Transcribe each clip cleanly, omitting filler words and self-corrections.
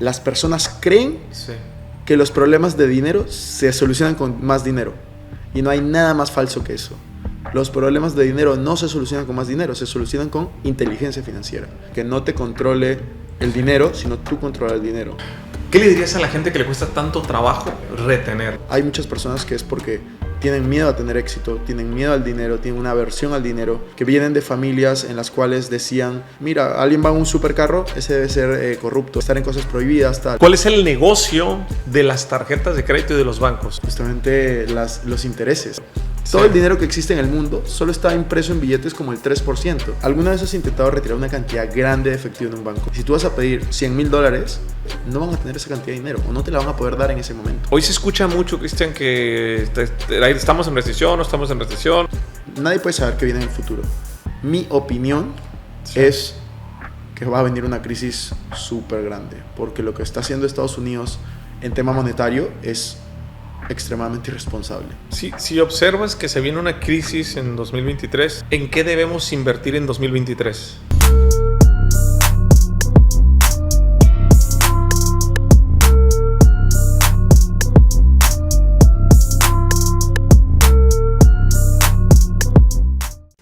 las personas creen Sí. que los problemas de dinero se solucionan con más dinero. Y no hay nada más falso que eso. Los problemas de dinero no se solucionan con más dinero, se solucionan con inteligencia financiera. Que no te controle el dinero, sino tú controlas el dinero. ¿Qué le dirías a la gente que le cuesta tanto trabajo retener? Hay muchas personas que es porque tienen miedo a tener éxito, tienen miedo al dinero, tienen una aversión al dinero, que vienen de familias en las cuales decían, mira, alguien va en un supercarro, ese debe ser corrupto, estar en cosas prohibidas, tal. ¿Cuál es el negocio de las tarjetas de crédito y de los bancos? Justamente los intereses. Todo el dinero que existe en el mundo solo está impreso en billetes como el 3%. ¿Alguna vez has intentado retirar una cantidad grande de efectivo en un banco? Si tú vas a pedir $100,000, no van a tener esa cantidad de dinero o no te la van a poder dar en ese momento. Hoy se escucha mucho, Cristian, que estamos en recesión, no estamos en recesión. Nadie puede saber qué viene en el futuro. Mi opinión es que va a venir una crisis súper grande, porque lo que está haciendo Estados Unidos en tema monetario es extremadamente irresponsable. Si observas que se viene una crisis en 2023, ¿en qué debemos invertir en 2023?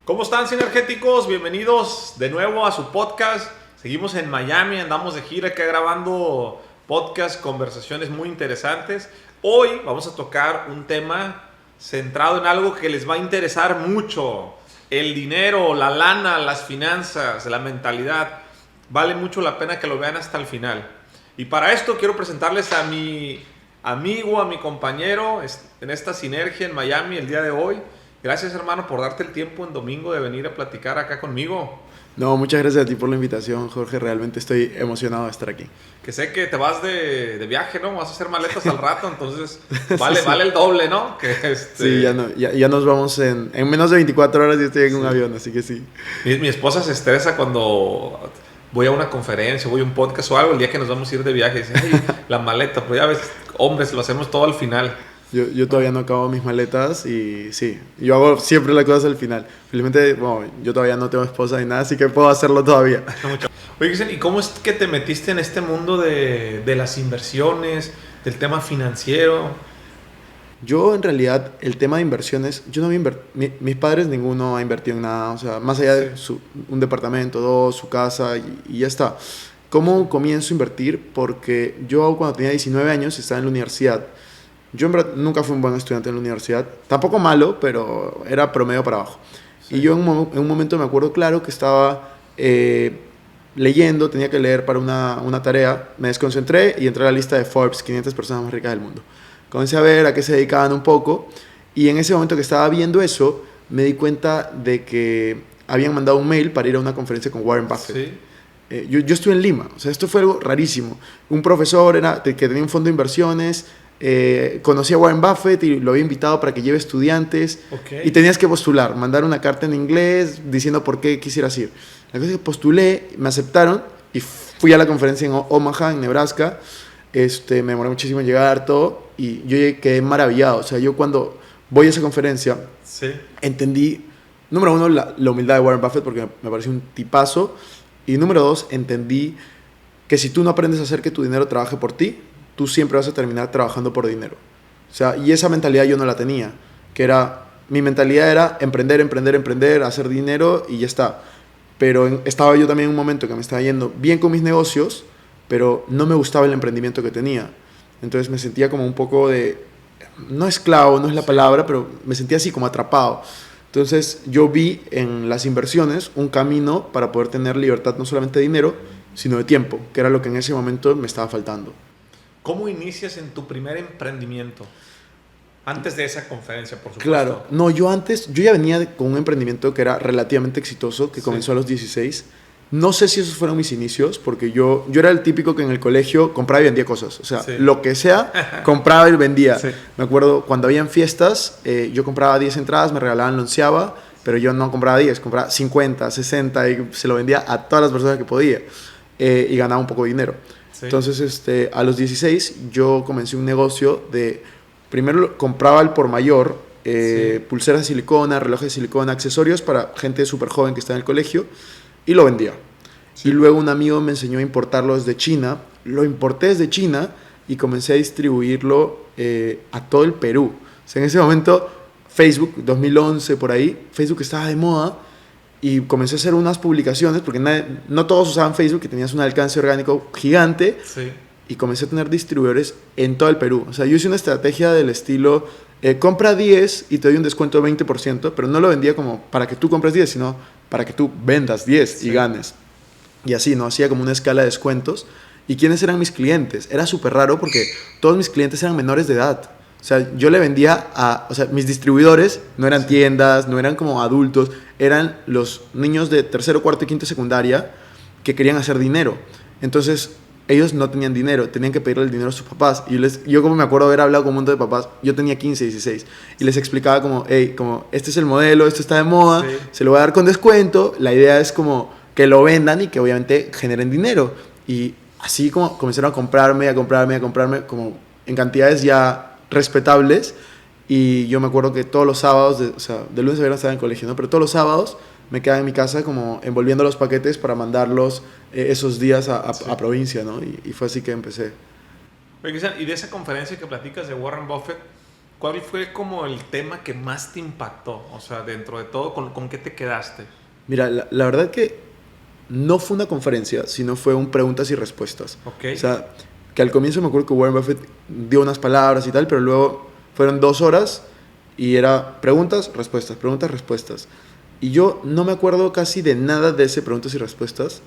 ¿Cómo están, sinergéticos? Bienvenidos de nuevo a su podcast. Seguimos en Miami, andamos de gira acá grabando podcast, conversaciones muy interesantes. Hoy vamos a tocar un tema centrado en algo que les va a interesar mucho. El dinero, la lana, las finanzas, la mentalidad. Vale mucho la pena que lo vean hasta el final. Y para esto quiero presentarles a mi amigo, a mi compañero en esta sinergia en Miami el día de hoy. Gracias, hermano, por darte el tiempo en domingo de venir a platicar acá conmigo. No, muchas gracias a ti por la invitación, Jorge. Realmente estoy emocionado de estar aquí. Que sé que te vas de viaje, ¿no? Vas a hacer maletas al rato, entonces vale el doble, ¿no? Sí, ya nos vamos en menos de 24 horas y estoy en un avión, así que sí. Mi esposa se estresa cuando voy a una conferencia, voy a un podcast o algo, el día que nos vamos a ir de viaje. Dice, ay, la maleta, pero ya ves, hombres, lo hacemos todo al final. Yo todavía no acabo mis maletas y sí, yo hago siempre las cosas al final. Felizmente, bueno, yo todavía no tengo esposa ni nada, así que puedo hacerlo todavía. Oye, ¿y cómo es que te metiste en este mundo de las inversiones, del tema financiero? Yo, en realidad, el tema de inversiones, yo no había mis padres, ninguno ha invertido en nada, o sea, más allá de un departamento, dos, su casa y ya está. ¿Cómo comienzo a invertir? Porque yo cuando tenía 19 años estaba en la universidad. Yo en verdad nunca fui un buen estudiante en la universidad, tampoco malo, pero era promedio para abajo. Sí. Y yo en un momento me acuerdo claro que estaba leyendo, tenía que leer para una tarea, me desconcentré y entré a la lista de Forbes, 500 personas más ricas del mundo. Comencé a ver a qué se dedicaban un poco y en ese momento que estaba viendo eso, me di cuenta de que habían mandado un mail para ir a una conferencia con Warren Buffett. Sí. Yo estuve en Lima, o sea, esto fue algo rarísimo. Un profesor que tenía un fondo de inversiones. Conocí a Warren Buffett y lo había invitado para que lleve estudiantes. Okay. Y tenías que postular, mandar una carta en inglés diciendo por qué quisieras ir. La cosa es que postulé, me aceptaron y fui a la conferencia en Omaha, en Nebraska. Me demoré muchísimo en llegar, todo, y yo quedé maravillado. O sea, yo cuando voy a esa conferencia, sí, entendí, número uno, la humildad de Warren Buffett, porque me pareció un tipazo, y número dos, entendí que si tú no aprendes a hacer que tu dinero trabaje por ti, tú siempre vas a terminar trabajando por dinero. O sea, y esa mentalidad yo no la tenía, mi mentalidad era emprender, hacer dinero y ya está. Pero estaba yo también en un momento que me estaba yendo bien con mis negocios, pero no me gustaba el emprendimiento que tenía. Entonces me sentía como un poco no esclavo, no es la palabra, pero me sentía así como atrapado. Entonces yo vi en las inversiones un camino para poder tener libertad no solamente de dinero, sino de tiempo, que era lo que en ese momento me estaba faltando. ¿Cómo inicias en tu primer emprendimiento? Antes de esa conferencia, por supuesto. Claro. No, yo ya venía con un emprendimiento que era relativamente exitoso, que comenzó a los 16. No sé si esos fueron mis inicios, porque yo era el típico que en el colegio compraba y vendía cosas. O sea, lo que sea, compraba y vendía. Sí. Me acuerdo, cuando habían fiestas, yo compraba 10 entradas, me regalaban la onceava, pero yo no compraba 10, compraba 50, 60 y se lo vendía a todas las personas que podía. Y ganaba un poco de dinero. Sí. Entonces, a los 16 yo comencé un negocio primero compraba al por mayor, pulseras de silicona, relojes de silicona, accesorios para gente súper joven que está en el colegio y lo vendía. Sí. Y luego un amigo me enseñó a importarlo desde China lo importé desde China y comencé a distribuirlo a todo el Perú. O sea, en ese momento, Facebook, 2011 por ahí, Facebook estaba de moda y comencé a hacer unas publicaciones, porque no todos usaban Facebook, que tenías un alcance orgánico gigante, Sí. y comencé a tener distribuidores en todo el Perú. O sea, yo hice una estrategia del estilo, compra 10 y te doy un descuento de 20%, pero no lo vendía como para que tú compres 10, sino para que tú vendas 10 y ganes. Y así, ¿no? Hacía como una escala de descuentos. ¿Y quiénes eran mis clientes? Era súper raro porque todos mis clientes eran menores de edad. O sea, yo le vendía o sea, mis distribuidores no eran tiendas, no eran como adultos, eran los niños de tercero, cuarto y quinto secundaria que querían hacer dinero. Entonces, ellos no tenían dinero, tenían que pedirle el dinero a sus papás. Y yo como me acuerdo haber hablado con un montón de papás, yo tenía 15, 16, y les explicaba como, hey, como, este es el modelo, esto está de moda, se lo voy a dar con descuento, la idea es como que lo vendan y que obviamente generen dinero. Y así como comenzaron a comprarme, como en cantidades ya respetables. Y yo me acuerdo que todos los sábados, o sea, de lunes a viernes estaba en colegio, ¿no? Pero todos los sábados me quedaba en mi casa como envolviendo los paquetes para mandarlos esos días a provincia, ¿no? Y fue así que empecé. Oye, Cristian, y de esa conferencia que platicas de Warren Buffett, ¿cuál fue como el tema que más te impactó? O sea, dentro de todo, ¿con qué te quedaste? Mira, la verdad que no fue una conferencia, sino fue un preguntas y respuestas. Ok. O sea, que al comienzo me acuerdo que Warren Buffett dio unas palabras y tal, pero luego fueron 2 horas y era preguntas, respuestas, preguntas, respuestas. Y yo no me acuerdo casi de nada de ese preguntas y respuestas.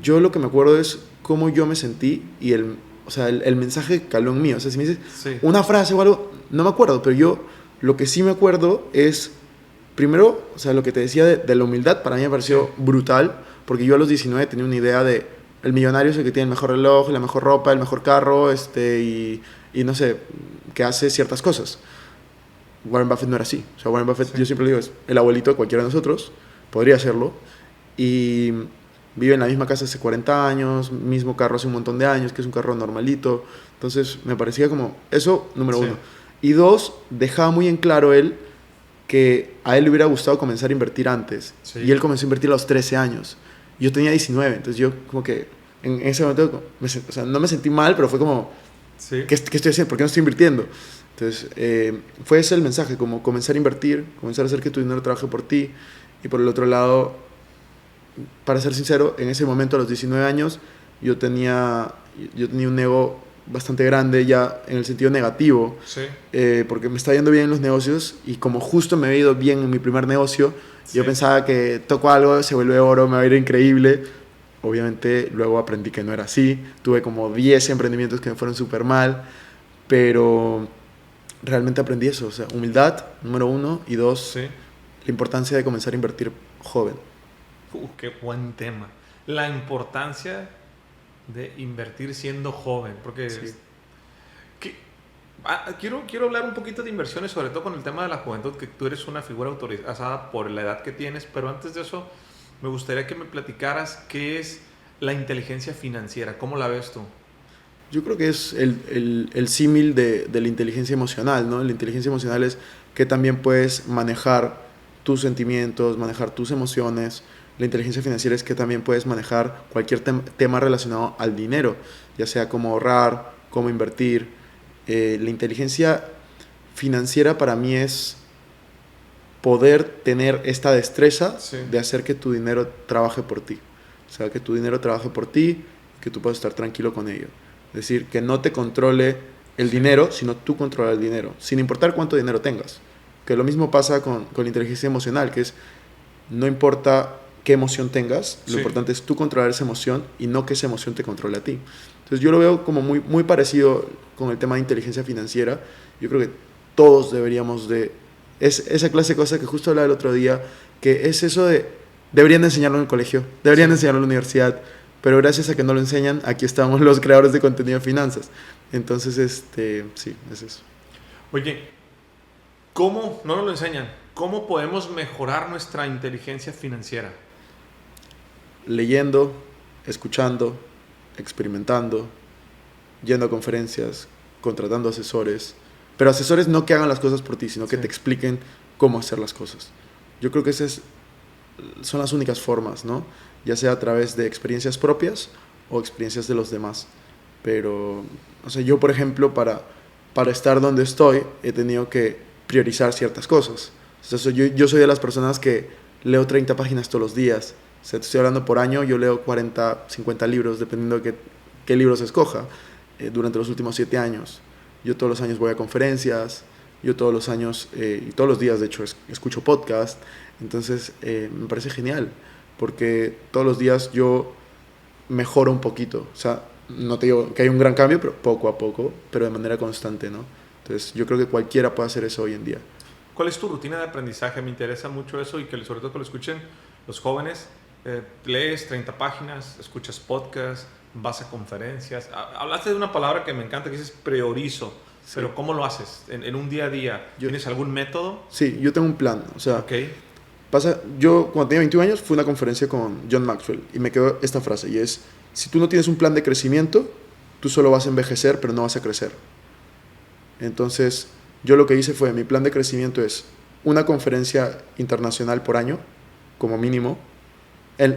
Yo lo que me acuerdo es cómo yo me sentí y o sea, el mensaje caló en mí. O sea, si me dices una frase o algo, no me acuerdo, pero yo lo que sí me acuerdo es, primero, o sea, lo que te decía de la humildad, para mí me pareció brutal, porque yo a los 19 tenía una idea de el millonario es el que tiene el mejor reloj, la mejor ropa, el mejor carro, y no sé, que hace ciertas cosas. Warren Buffett no era así. O sea, Warren Buffett, yo siempre le digo, es el abuelito de cualquiera de nosotros, podría serlo, y vive en la misma casa hace 40 años, mismo carro hace un montón de años, que es un carro normalito. Entonces, me parecía como eso, número uno. Y dos, dejaba muy en claro él que a él le hubiera gustado comenzar a invertir antes. Y él comenzó a invertir a los 13 años. Yo tenía 19, entonces yo como que en ese momento, o sea, no me sentí mal, pero fue como, ¿qué estoy haciendo? ¿Por qué no estoy invirtiendo? Entonces, fue ese el mensaje, como comenzar a invertir, comenzar a hacer que tu dinero trabaje por ti. Y por el otro lado, para ser sincero, en ese momento, a los 19 años, yo tenía un ego bastante grande ya en el sentido negativo, porque me estaba yendo bien en los negocios y como justo me había ido bien en mi primer negocio, yo pensaba que toco algo, se vuelve oro, me va a ir increíble. Obviamente luego aprendí que no era así, tuve como 10 emprendimientos que me fueron súper mal, pero realmente aprendí eso, o sea, humildad, número uno, y dos, la importancia de comenzar a invertir joven. Qué buen tema. La importancia de invertir siendo joven, porque quiero hablar un poquito de inversiones, sobre todo con el tema de la juventud, que tú eres una figura autorizada por la edad que tienes, pero antes de eso me gustaría que me platicaras qué es la inteligencia financiera, ¿cómo la ves tú? Yo creo que es el símil de la inteligencia emocional, ¿no? La inteligencia emocional es que también puedes manejar tus sentimientos, manejar tus emociones. La inteligencia financiera es que también puedes manejar cualquier tema relacionado al dinero, ya sea cómo ahorrar, cómo invertir. La inteligencia financiera para mí es poder tener esta destreza de hacer que tu dinero trabaje por ti. O sea, que tu dinero trabaje por ti, que tú puedas estar tranquilo con ello. Es decir, que no te controle el dinero, sino tú controlar el dinero, sin importar cuánto dinero tengas. Que lo mismo pasa con la inteligencia emocional, que es, no importa qué emoción tengas, lo importante es tú controlar esa emoción y no que esa emoción te controle a ti. Entonces yo lo veo como muy, muy parecido con el tema de inteligencia financiera. Yo creo que todos deberíamos de... Es esa clase de cosas que justo hablaba el otro día, que es eso de... Deberían de enseñarlo en el colegio, deberían de enseñarlo en la universidad, pero gracias a que no lo enseñan, aquí estamos los creadores de contenido de finanzas. Entonces, sí, es eso. Oye, ¿cómo no nos lo enseñan? ¿Cómo podemos mejorar nuestra inteligencia financiera? Leyendo, escuchando, experimentando, yendo a conferencias, contratando asesores, pero asesores no que hagan las cosas por ti, sino que te expliquen cómo hacer las cosas. Yo creo que esas son las únicas formas, ¿no? Ya sea a través de experiencias propias o experiencias de los demás. Pero, o sea, yo, por ejemplo, para estar donde estoy, he tenido que priorizar ciertas cosas. O sea, yo soy de las personas que leo 30 páginas todos los días. O sea, te estoy hablando por año, yo leo 40, 50 libros, dependiendo de qué libros escoja, durante los últimos 7 años. Yo todos los años voy a conferencias, yo todos los años, y todos los días, de hecho, escucho podcast. Entonces, me parece genial, porque todos los días yo mejoro un poquito. O sea, no te digo que hay un gran cambio, pero poco a poco, pero de manera constante, ¿no? Entonces, yo creo que cualquiera puede hacer eso hoy en día. ¿Cuál es tu rutina de aprendizaje? Me interesa mucho eso y que sobre todo que lo escuchen los jóvenes. Lees 30 páginas, escuchas podcasts, vas a conferencias. Hablaste de una palabra que me encanta, que dices priorizo. Sí. Pero ¿cómo lo haces? ¿En un día a día? ¿Tienes algún método? Sí, yo tengo un plan. O sea, okay. Yo cuando tenía 21 años fui a una conferencia con John Maxwell y me quedó esta frase y es: si tú no tienes un plan de crecimiento, tú solo vas a envejecer, pero no vas a crecer. Entonces, yo lo que hice fue, mi plan de crecimiento es una conferencia internacional por año, como mínimo.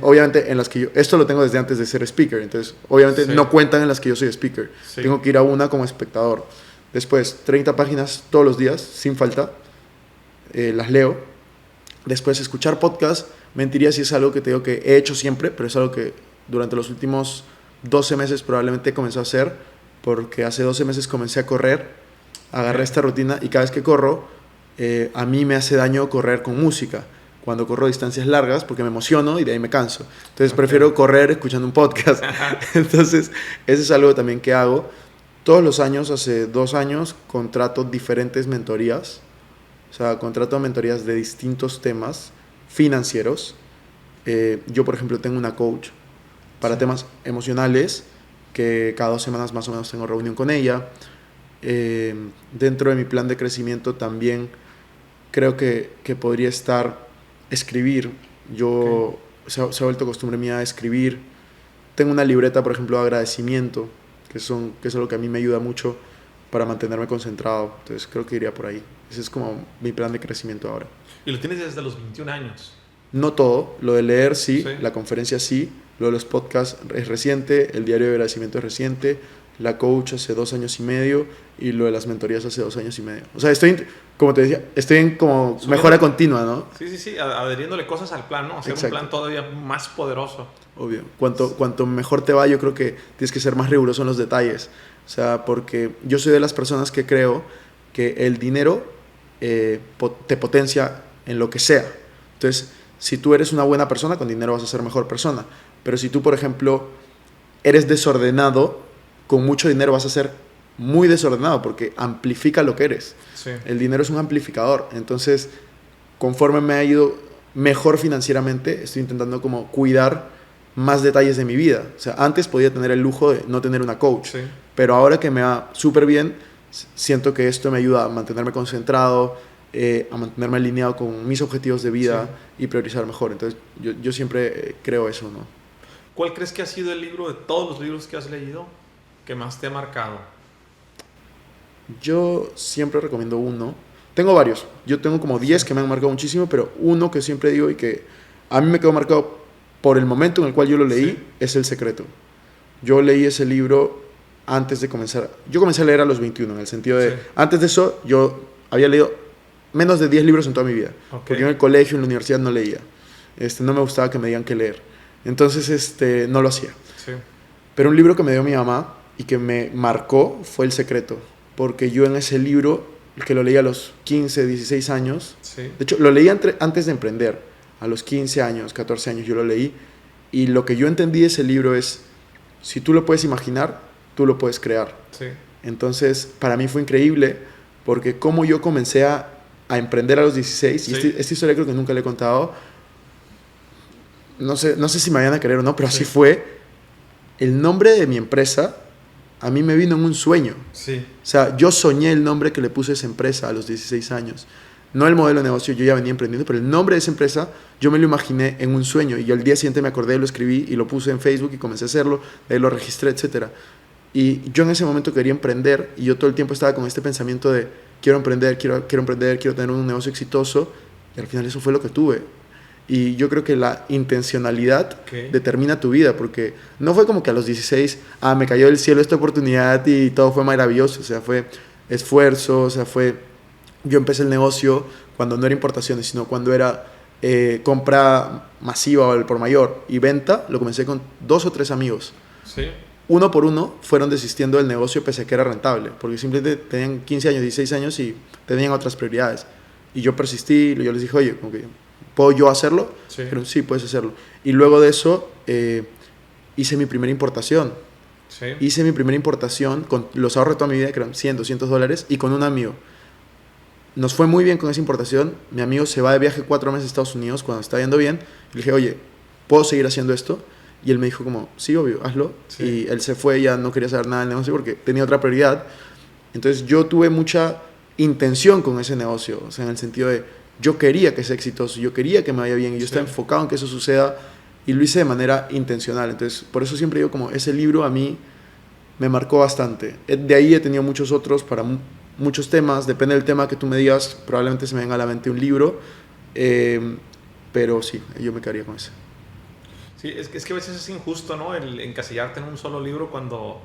Obviamente, en las que esto lo tengo desde antes de ser speaker, entonces, obviamente, no cuentan en las que yo soy speaker. Sí. Tengo que ir a una como espectador. Después, 30 páginas todos los días, sin falta, las leo. Después, escuchar podcast. Mentiría si es algo que te digo que he hecho siempre, pero es algo que durante los últimos 12 meses probablemente comencé a hacer, porque hace 12 meses comencé a correr, agarré esta rutina y cada vez que corro, a mí me hace daño correr con música. Cuando corro distancias largas, porque me emociono y de ahí me canso. Entonces prefiero correr escuchando un podcast. Entonces, eso es algo también que hago. Todos los años, hace 2 años, contrato diferentes mentorías. O sea, contrato mentorías de distintos temas financieros. Yo, por ejemplo, tengo una coach para temas emocionales, que cada 2 semanas más o menos tengo reunión con ella. Dentro de mi plan de crecimiento también creo que podría estar escribir. Yo se ha vuelto costumbre mía escribir. Tengo una libreta, por ejemplo, de agradecimiento, que es algo que a mí me ayuda mucho para mantenerme concentrado. Entonces creo que iría por ahí. Ese es como mi plan de crecimiento ahora. ¿Y lo tienes desde los 21 años? No todo. Lo de leer sí, la conferencia sí, lo de los podcasts es reciente, el diario de agradecimiento es reciente, la coach hace 2 años y medio y lo de las mentorías hace 2 años y medio. O sea, como te decía, estoy en como mejora continua, ¿no? Sí, adheriéndole cosas al plan, ¿no? Hacer Exacto. Un plan todavía más poderoso. Obvio. Cuanto mejor te va, yo creo que tienes que ser más riguroso en los detalles. O sea, porque yo soy de las personas que creo que el dinero te potencia en lo que sea. Entonces, si tú eres una buena persona, con dinero vas a ser mejor persona. Pero si tú, por ejemplo, eres desordenado, con mucho dinero vas a ser muy desordenado porque amplifica lo que eres. Sí. El dinero es un amplificador. Entonces, conforme me ha ido mejor financieramente, estoy intentando como cuidar más detalles de mi vida. O sea, antes podía tener el lujo de no tener una coach, sí. Pero ahora que me va súper bien, siento que esto me ayuda a mantenerme concentrado, a mantenerme alineado con mis objetivos de vida, sí. Y priorizar mejor. Entonces, yo siempre creo eso, ¿no? ¿Cuál crees que ha sido el libro de todos los libros que has leído que más te ha marcado? Yo siempre recomiendo uno. Tengo varios. Yo tengo como 10 que me han marcado muchísimo, pero uno que siempre digo y que a mí me quedó marcado por el momento en el cual yo lo leí, es El Secreto. Yo leí ese libro antes de comenzar. Yo comencé a leer a los 21, en el sentido de... Antes de eso, yo había leído menos de 10 libros en toda mi vida. Porque yo en el colegio, en la universidad no leía. No me gustaba que me digan qué leer. Entonces, no lo hacía. Sí. Pero un libro que me dio mi mamá y que me marcó fue El Secreto. Porque yo en ese libro, que lo leí a los 15, 16 años, de hecho, lo leí antes de emprender. A los 15 años, 14 años yo lo leí. Y lo que yo entendí de ese libro es, si tú lo puedes imaginar, tú lo puedes crear. Sí. Entonces, para mí fue increíble, porque como yo comencé a emprender a los 16, y esta historia creo que nunca le he contado, no sé si me vayan a creer o no, pero así fue. El nombre de mi empresa a mí me vino en un sueño. Sí. O sea, yo soñé el nombre que le puse a esa empresa a los 16 años. No el modelo de negocio, yo ya venía emprendiendo, pero el nombre de esa empresa yo me lo imaginé en un sueño. Y al día siguiente me acordé, lo escribí y lo puse en Facebook y comencé a hacerlo, de ahí lo registré, etc. Y yo en ese momento quería emprender y yo todo el tiempo estaba con este pensamiento de quiero emprender, quiero tener un negocio exitoso, y al final eso fue lo que tuve. Y yo creo que la intencionalidad Ok. determina tu vida, porque no fue como que a los 16, me cayó del cielo esta oportunidad y todo fue maravilloso. O sea, fue esfuerzo, o sea, yo empecé el negocio cuando no era importaciones, sino cuando era compra masiva o al por mayor, y venta, lo comencé con 2 o 3 amigos. Sí. Uno por uno fueron desistiendo del negocio pese a que era rentable, porque simplemente tenían 15 años, 16 años y tenían otras prioridades. Y yo persistí, yo les dije, oye, como que, ¿puedo yo hacerlo? Sí. Dijeron, sí, puedes hacerlo. Y luego de eso hice mi primera importación. Sí. Hice mi primera importación con los ahorros de toda mi vida, que eran 100, $200, y con un amigo. Nos fue muy bien con esa importación. Mi amigo se va de viaje 4 meses a Estados Unidos cuando está yendo bien. Le dije, oye, ¿puedo seguir haciendo esto? Y él me dijo como, sí, obvio, hazlo. Sí. Y él se fue, ya no quería saber nada del negocio porque tenía otra prioridad. Entonces yo tuve mucha intención con ese negocio. O sea, en el sentido de, yo quería que sea exitoso, yo quería que me vaya bien. Y yo Sí. estaba enfocado en que eso suceda y lo hice de manera intencional. Entonces, por eso siempre digo como, ese libro a mí me marcó bastante. De ahí he tenido muchos otros para muchos temas. Depende del tema que tú me digas, probablemente se me venga a la mente un libro. Pero sí, yo me quedaría con ese. Sí, es que a veces es injusto, ¿no? El encasillarte en un solo libro cuando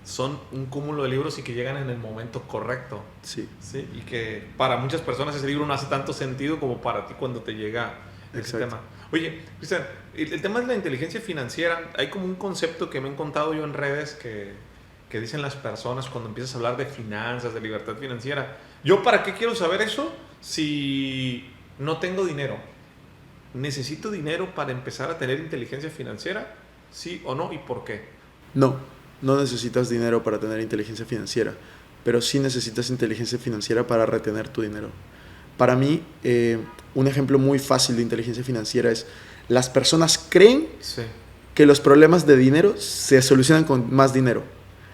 son un cúmulo de libros y que llegan en el momento correcto. Sí, Sí, y que para muchas personas ese libro no hace tanto sentido como para ti cuando te llega ese exacto. tema. Oye, Cristian, el tema de la inteligencia financiera, hay como un concepto que me he encontrado yo en redes que dicen las personas cuando empiezas a hablar de finanzas, de libertad financiera. ¿Yo para qué quiero saber eso si no tengo dinero? ¿Necesito dinero para empezar a tener inteligencia financiera? ¿Sí o no? ¿Y por qué? No, no necesitas dinero para tener inteligencia financiera, pero sí necesitas inteligencia financiera para retener tu dinero. Para mí, un ejemplo muy fácil de inteligencia financiera es, las personas creen Sí. que los problemas de dinero se solucionan con más dinero.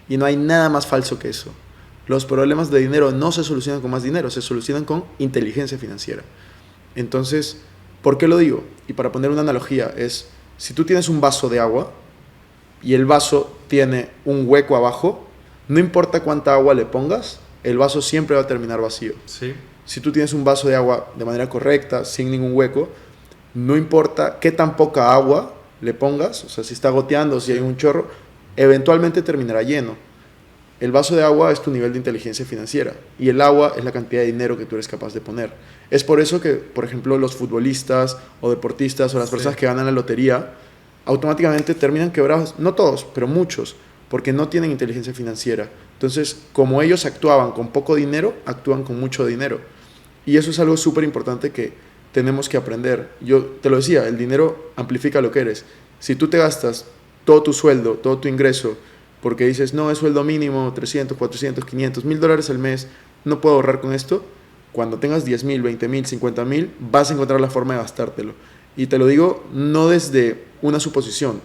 Y no hay nada más falso que eso. Los problemas de dinero no se solucionan con más dinero, se solucionan con inteligencia financiera. Entonces, ¿por qué lo digo? Y para poner una analogía es, si tú tienes un vaso de agua y el vaso tiene un hueco abajo, no importa cuánta agua le pongas, el vaso siempre va a terminar vacío. Sí. Si tú tienes un vaso de agua de manera correcta, sin ningún hueco, no importa qué tan poca agua le pongas, o sea, si está goteando, si hay un chorro, eventualmente terminará lleno. El vaso de agua es tu nivel de inteligencia financiera y el agua es la cantidad de dinero que tú eres capaz de poner. Es por eso que, por ejemplo, los futbolistas o deportistas o las personas que ganan la lotería automáticamente terminan quebrados, no todos, pero muchos, porque no tienen inteligencia financiera. Entonces, como ellos actuaban con poco dinero, actúan con mucho dinero. Y eso es algo súper importante que tenemos que aprender. Yo te lo decía, el dinero amplifica lo que eres. Si tú te gastas todo tu sueldo, todo tu ingreso, porque dices, no, es sueldo mínimo, 300, 400, 500, $1,000 al mes, no puedo ahorrar con esto, cuando tengas 10,000, 20,000, 50,000, vas a encontrar la forma de gastártelo. Y te lo digo no desde una suposición.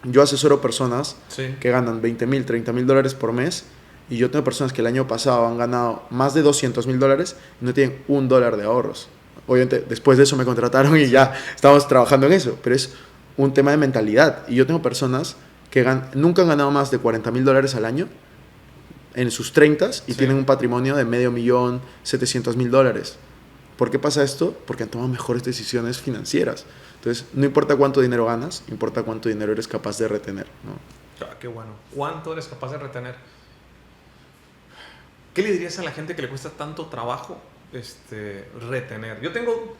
Yo asesoro personas Sí. que ganan 20,000, 30,000 dólares por mes, y yo tengo personas que el año pasado han ganado más de 200,000 dólares y no tienen $1 de ahorros. Obviamente, después de eso me contrataron y ya estamos trabajando en eso, pero es un tema de mentalidad. Y yo tengo personas que nunca han ganado más de 40,000 dólares al año en sus 30 y Sí. tienen un patrimonio de $500,000, $700,000 dólares. ¿Por qué pasa esto? Porque han tomado mejores decisiones financieras. Entonces, no importa cuánto dinero ganas, importa cuánto dinero eres capaz de retener, ¿no? Ah, qué bueno. ¿Cuánto eres capaz de retener? ¿Qué le dirías a la gente que le cuesta tanto trabajo retener? Yo tengo,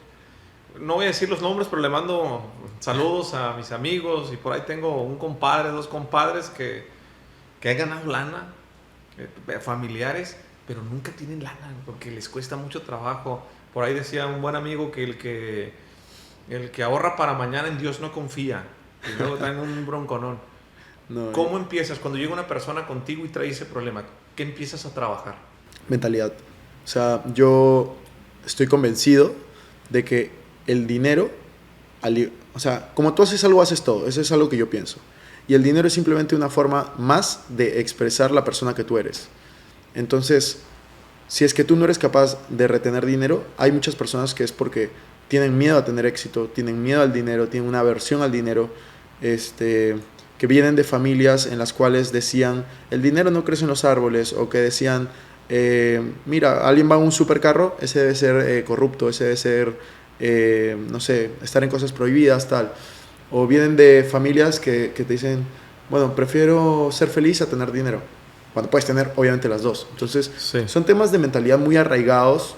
no voy a decir los nombres, pero le mando saludos a mis amigos y por ahí tengo un compadre, 2 compadres que han ganado lana, familiares, pero nunca tienen lana porque les cuesta mucho trabajo. Por ahí decía un buen amigo que el que ahorra para mañana en Dios no confía. Y luego traen un bronconón. No, ¿Cómo empiezas? Cuando llega una persona contigo y trae ese problema, ¿qué empiezas a trabajar? mentalidad. O sea, yo estoy convencido de que el dinero, o sea, como tú haces algo, haces todo. Eso es algo que yo pienso. Y el dinero es simplemente una forma más de expresar la persona que tú eres. Entonces, si es que tú no eres capaz de retener dinero, hay muchas personas que es porque tienen miedo a tener éxito, tienen miedo al dinero, tienen una aversión al dinero, que vienen de familias en las cuales decían, el dinero no crece en los árboles, o que decían, mira, alguien va en un supercarro, ese debe ser corrupto, ese debe ser no sé, estar en cosas prohibidas, tal. O vienen de familias que te dicen, bueno, prefiero ser feliz a tener dinero. Cuando puedes tener, obviamente, las dos. Entonces, Sí. son temas de mentalidad muy arraigados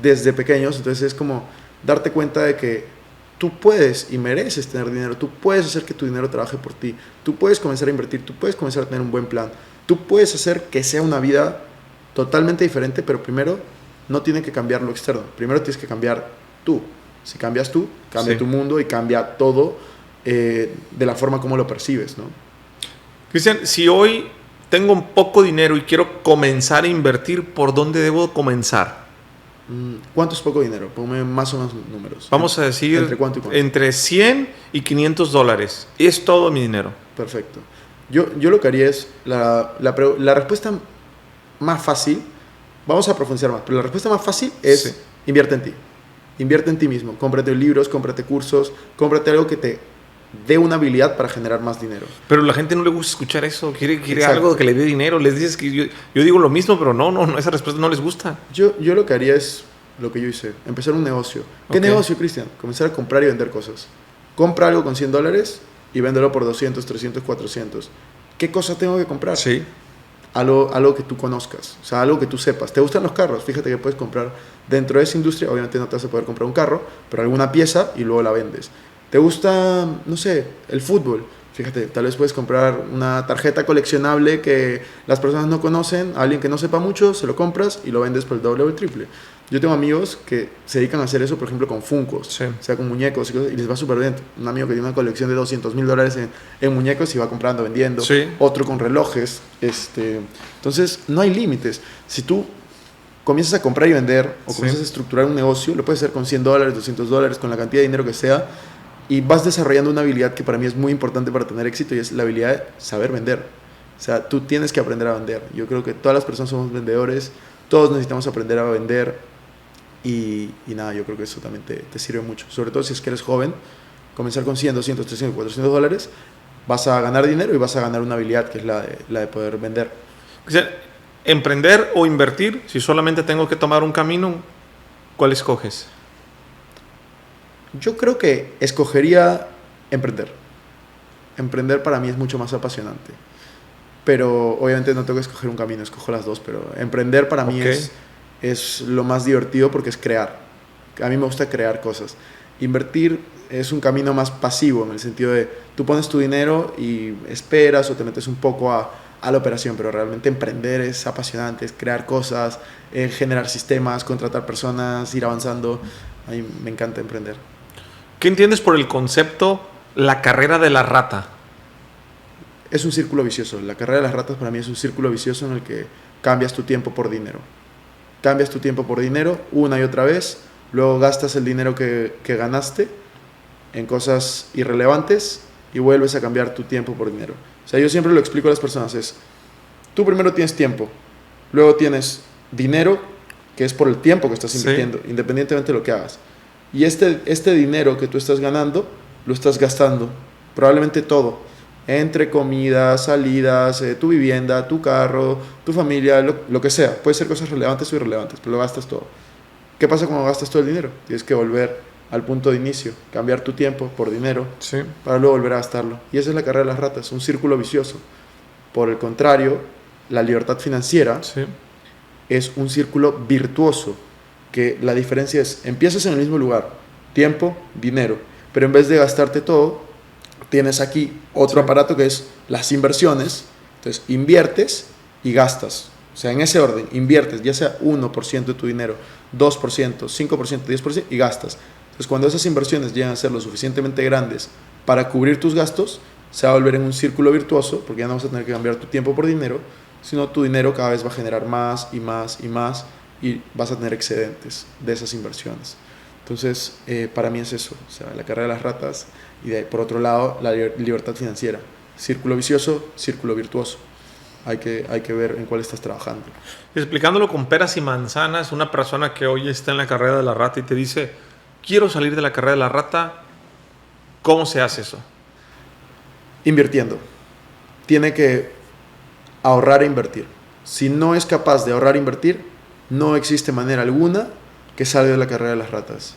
desde pequeños. Entonces, es como darte cuenta de que tú puedes y mereces tener dinero. Tú puedes hacer que tu dinero trabaje por ti. Tú puedes comenzar a invertir. Tú puedes comenzar a tener un buen plan. Tú puedes hacer que sea una vida totalmente diferente, pero primero no tiene que cambiar lo externo. Primero tienes que cambiar tú. Si cambias tú, cambia Sí. tu mundo y cambia todo de la forma como lo percibes, ¿no? Cristian, si hoy tengo un poco dinero y quiero comenzar a invertir, ¿por dónde debo comenzar? ¿Cuánto es poco dinero? Ponme más o menos números. Vamos a decir ¿Entre cuánto y cuánto? entre 100 y $500. Es todo mi dinero. Perfecto. Yo lo que haría es, la respuesta más fácil, vamos a profundizar más, pero la respuesta más fácil es Sí. invierte en ti. Invierte en ti mismo. Cómprate libros, cómprate cursos, cómprate algo que te dé una habilidad para generar más dinero. Pero a la gente no le gusta escuchar eso. Quiere Exacto. algo que le dé dinero. Les dices que yo digo lo mismo, pero no, esa respuesta no les gusta. Yo lo que haría es lo que yo hice, empezar un negocio. ¿Qué Ok. negocio, Cristian? Comenzar a comprar y vender cosas. Compra algo con $100 y véndelo por 200, 300, 400. ¿Qué cosa tengo que comprar? Sí. Algo que tú conozcas, o sea, algo que tú sepas. ¿Te gustan los carros? Fíjate que puedes comprar dentro de esa industria, obviamente no te vas a poder comprar un carro, pero alguna pieza y luego la vendes. ¿Te gusta, no sé, el fútbol? Fíjate, tal vez puedes comprar una tarjeta coleccionable que las personas no conocen, a alguien que no sepa mucho, se lo compras y lo vendes por el doble o el triple. Yo tengo amigos que se dedican a hacer eso, por ejemplo, con Funkos, Sí. o sea, con muñecos y cosas, y les va súper bien. Un amigo que tiene una colección de $200,000 en muñecos y va comprando, vendiendo. Sí. Otro con relojes. Entonces, no hay límites. Si tú comienzas a comprar y vender o Sí. comienzas a estructurar un negocio, lo puedes hacer con $100, $200, con la cantidad de dinero que sea, y vas desarrollando una habilidad que para mí es muy importante para tener éxito, y es la habilidad de saber vender. O sea, tú tienes que aprender a vender. Yo creo que todas las personas somos vendedores, todos necesitamos aprender a vender, y nada, yo creo que eso también te sirve mucho. Sobre todo si es que eres joven, comenzar con 100, 200, 300, $400, vas a ganar dinero y vas a ganar una habilidad que es la de poder vender. O sea, emprender o invertir, si solamente tengo que tomar un camino, ¿cuál escoges? Yo creo que escogería emprender. Emprender para mí es mucho más apasionante. Pero obviamente no tengo que escoger un camino, escojo las dos. Pero emprender para mí Ok. es lo más divertido porque es crear. A mí me gusta crear cosas. Invertir es un camino más pasivo, en el sentido de tú pones tu dinero y esperas o te metes un poco a la operación, pero realmente emprender es apasionante, es crear cosas, generar sistemas, contratar personas, ir avanzando. A mí me encanta emprender. ¿Qué entiendes por el concepto la carrera de la rata? Es un círculo vicioso. La carrera de las ratas para mí es un círculo vicioso en el que cambias tu tiempo por dinero. Cambias tu tiempo por dinero una y otra vez, luego gastas el dinero que ganaste en cosas irrelevantes y vuelves a cambiar tu tiempo por dinero. O sea, yo siempre lo explico a las personas, es, tú primero tienes tiempo, luego tienes dinero, que es por el tiempo que estás Sí. invirtiendo, independientemente de lo que hagas. Y este dinero que tú estás ganando, lo estás gastando, probablemente todo, entre comidas, salidas, tu vivienda, tu carro, tu familia, lo que sea. Puede ser cosas relevantes o irrelevantes, pero lo gastas todo. ¿Qué pasa cuando gastas todo el dinero? Tienes que volver al punto de inicio, cambiar tu tiempo por dinero, Sí. para luego volver a gastarlo. Y esa es la carrera de las ratas, un círculo vicioso. Por el contrario, la libertad financiera Sí. es un círculo virtuoso, que la diferencia es, empiezas en el mismo lugar, tiempo, dinero, pero en vez de gastarte todo, tienes aquí otro aparato que es las inversiones. Entonces inviertes y gastas, o sea, en ese orden, inviertes ya sea 1% de tu dinero, 2%, 5%, 10% y gastas. Entonces cuando esas inversiones llegan a ser lo suficientemente grandes para cubrir tus gastos, se va a volver en un círculo virtuoso, porque ya no vas a tener que cambiar tu tiempo por dinero, sino tu dinero cada vez va a generar más y más y más, y vas a tener excedentes de esas inversiones. Entonces, para mí es eso, o sea, la carrera de las ratas, y por otro lado, la libertad financiera. Círculo vicioso, círculo virtuoso. Hay que ver en cuál estás trabajando. Explicándolo con peras y manzanas, una persona que hoy está en la carrera de la rata y te dice, quiero salir de la carrera de la rata, ¿cómo se hace eso? Invirtiendo. Tiene que ahorrar e invertir. Si no es capaz de ahorrar e invertir, no existe manera alguna que salga de la carrera de las ratas.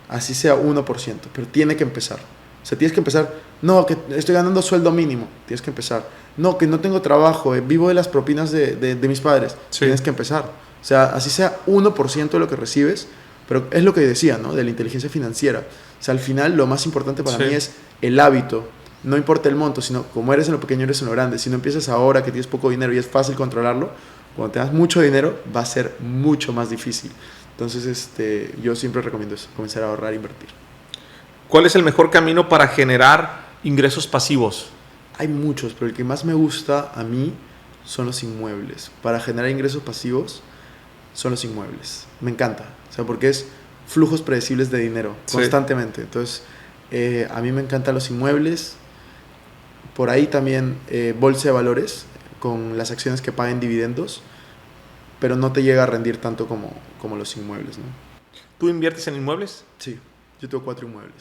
así sea 1%, pero tiene que empezar. O sea, tienes que empezar, no, que estoy ganando sueldo mínimo, tienes que empezar. No, que no tengo trabajo, vivo de las propinas de mis padres, tienes que empezar. O sea, así sea 1% de lo que recibes, pero es lo que decía, ¿no? De la inteligencia financiera. O sea, al final lo más importante para mí es el hábito. No importa el monto, sino como eres en lo pequeño, eres en lo grande. Si no empiezas ahora que tienes poco dinero y es fácil controlarlo, cuando tengas mucho dinero va a ser mucho más difícil. Entonces, yo siempre recomiendo eso, comenzar a ahorrar e invertir. ¿Cuál es el mejor camino para generar ingresos pasivos? Hay muchos, pero el que más me gusta a mí son los inmuebles. Para generar ingresos pasivos son los inmuebles. Me encanta, o sea, porque es flujos predecibles de dinero constantemente. Entonces, a mí me encantan los inmuebles. Por ahí también bolsa de valores con las acciones que paguen dividendos, pero no te llega a rendir tanto como los inmuebles, ¿no? ¿Tú inviertes en inmuebles? Sí, yo tengo 4 inmuebles.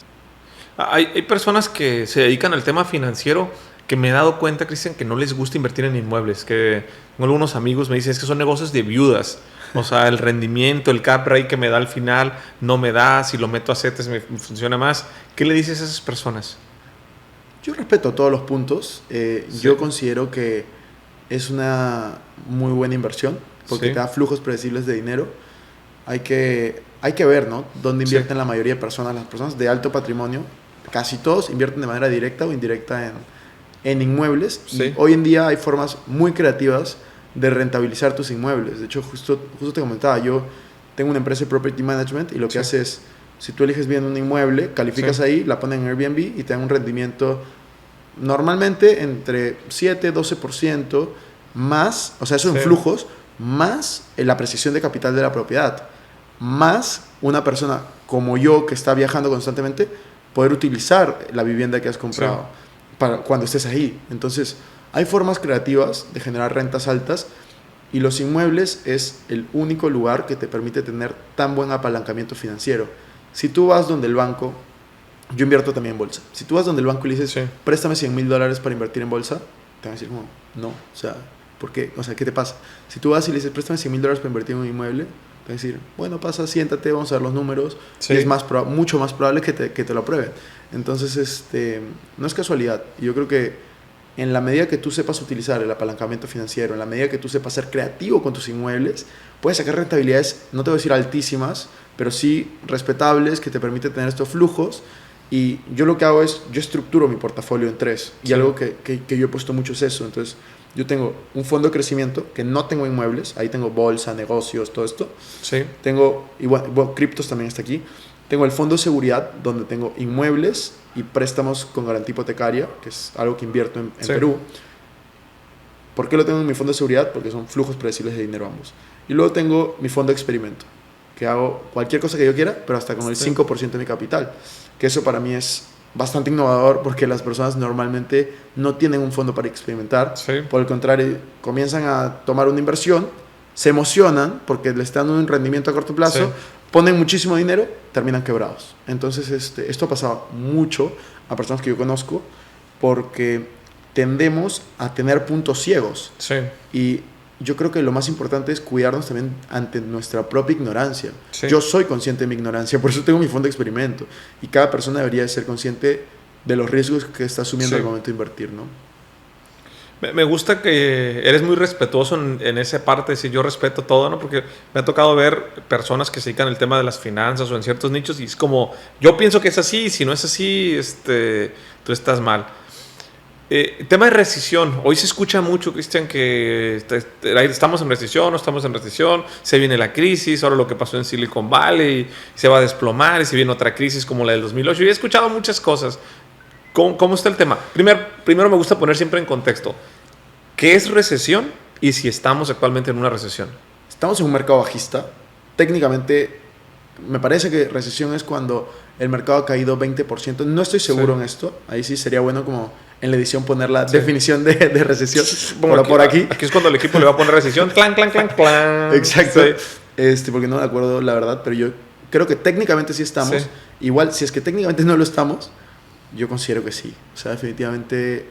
Hay personas que se dedican al tema financiero que me he dado cuenta, Cristian, que no les gusta invertir en inmuebles. Que algunos amigos me dicen es que son negocios de viudas. O sea, el rendimiento, el cap rate que me da al final no me da. Si lo meto a CETES me funciona más. ¿Qué le dices a esas personas? Yo respeto todos los puntos. Yo considero que es una muy buena inversión porque te da flujos predecibles de dinero. Hay que ver, ¿no? Dónde invierten la mayoría de personas. Las personas de alto patrimonio, casi todos invierten de manera directa o indirecta en inmuebles. Y hoy en día hay formas muy creativas de rentabilizar tus inmuebles. De hecho, justo te comentaba, yo tengo una empresa de property management y lo que hace es, si tú eliges bien un inmueble, calificas ahí, la ponen en Airbnb y te dan un rendimiento normalmente entre 7-12% más, o sea, eso en flujos, más la apreciación de capital de la propiedad, más una persona como yo que está viajando constantemente, poder utilizar la vivienda que has comprado para cuando estés ahí. Entonces, hay formas creativas de generar rentas altas y los inmuebles es el único lugar que te permite tener tan buen apalancamiento financiero. Si tú vas donde el banco, yo invierto también en bolsa, si tú vas donde el banco y le dices, préstame $100,000 para invertir en bolsa, te van a decir, no, o sea, ¿por qué? O sea, ¿qué te pasa? Si tú vas y le dices, préstame $100,000 para invertir en un inmueble, te van a decir, bueno, pasa, siéntate, vamos a ver los números, y es mucho más probable que te lo aprueben. Entonces, no es casualidad. Yo creo que en la medida que tú sepas utilizar el apalancamiento financiero, en la medida que tú sepas ser creativo con tus inmuebles, puedes sacar rentabilidades, no te voy a decir altísimas, pero sí respetables, que te permiten tener estos flujos. Y yo lo que hago es, yo estructuro mi portafolio en 3. Y algo que yo he puesto mucho es eso. Entonces, yo tengo un fondo de crecimiento que no tengo inmuebles. Ahí tengo bolsa, negocios, todo esto. Tengo, bueno, criptos también está aquí. Tengo el fondo de seguridad, donde tengo inmuebles y préstamos con garantía hipotecaria, que es algo que invierto en Perú. ¿Por qué lo tengo en mi fondo de seguridad? Porque son flujos predecibles de dinero ambos. Y luego tengo mi fondo de experimento, que hago cualquier cosa que yo quiera, pero hasta con el 5% de mi capital. Que eso para mí es bastante innovador, porque las personas normalmente no tienen un fondo para experimentar. Por el contrario, comienzan a tomar una inversión, se emocionan porque le están dando un rendimiento a corto plazo, ponen muchísimo dinero, terminan quebrados. Entonces, esto ha pasado mucho a personas que yo conozco, porque tendemos a tener puntos ciegos. Y yo creo que lo más importante es cuidarnos también ante nuestra propia ignorancia. Yo soy consciente de mi ignorancia, por eso tengo mi fondo de experimento. Y cada persona debería de ser consciente de los riesgos que está asumiendo al momento de invertir, ¿no? Me gusta que eres muy respetuoso en esa parte, si yo respeto todo, ¿no? Porque me ha tocado ver personas que se dedican al tema de las finanzas o en ciertos nichos y es como, yo pienso que es así, si no es así, tú estás mal. Tema de recesión. Hoy se escucha mucho, Cristian, que estamos en recesión, no estamos en recesión, se viene la crisis, ahora lo que pasó en Silicon Valley, se va a desplomar y se viene otra crisis como la del 2008. Y he escuchado muchas cosas. ¿Cómo está el tema? Primero me gusta poner siempre en contexto. ¿Qué es recesión y si estamos actualmente en una recesión? Estamos en un mercado bajista. Técnicamente, me parece que recesión es cuando el mercado ha caído 20%. No estoy seguro en esto. Ahí sí sería bueno como en la edición poner la definición de recesión. Bueno, por aquí. Aquí es cuando el equipo le va a poner recesión. Clan, clan, clan, clan. Exacto. Porque no me acuerdo la verdad, pero yo creo que técnicamente sí estamos. Igual, si es que técnicamente no lo estamos, yo considero que sí. O sea, definitivamente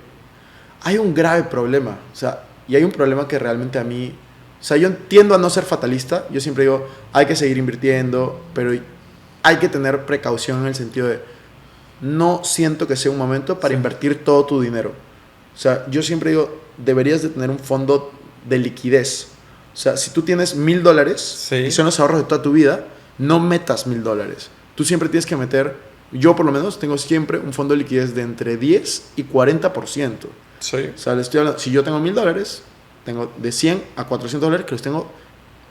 hay un grave problema. O sea, y hay un problema que realmente a mí... O sea, yo tiendo a no ser fatalista. Yo siempre digo, hay que seguir invirtiendo, pero hay que tener precaución en el sentido de no siento que sea un momento para invertir todo tu dinero. O sea, yo siempre digo, deberías de tener un fondo de liquidez. O sea, si tú tienes $1,000 y son los ahorros de toda tu vida, no metas $1,000. Tú siempre tienes que meter, yo por lo menos tengo siempre un fondo de liquidez de entre 10 y 40%. Sí. O sea, le estoy hablando, si yo tengo $1,000, tengo de 100 a $400 que los tengo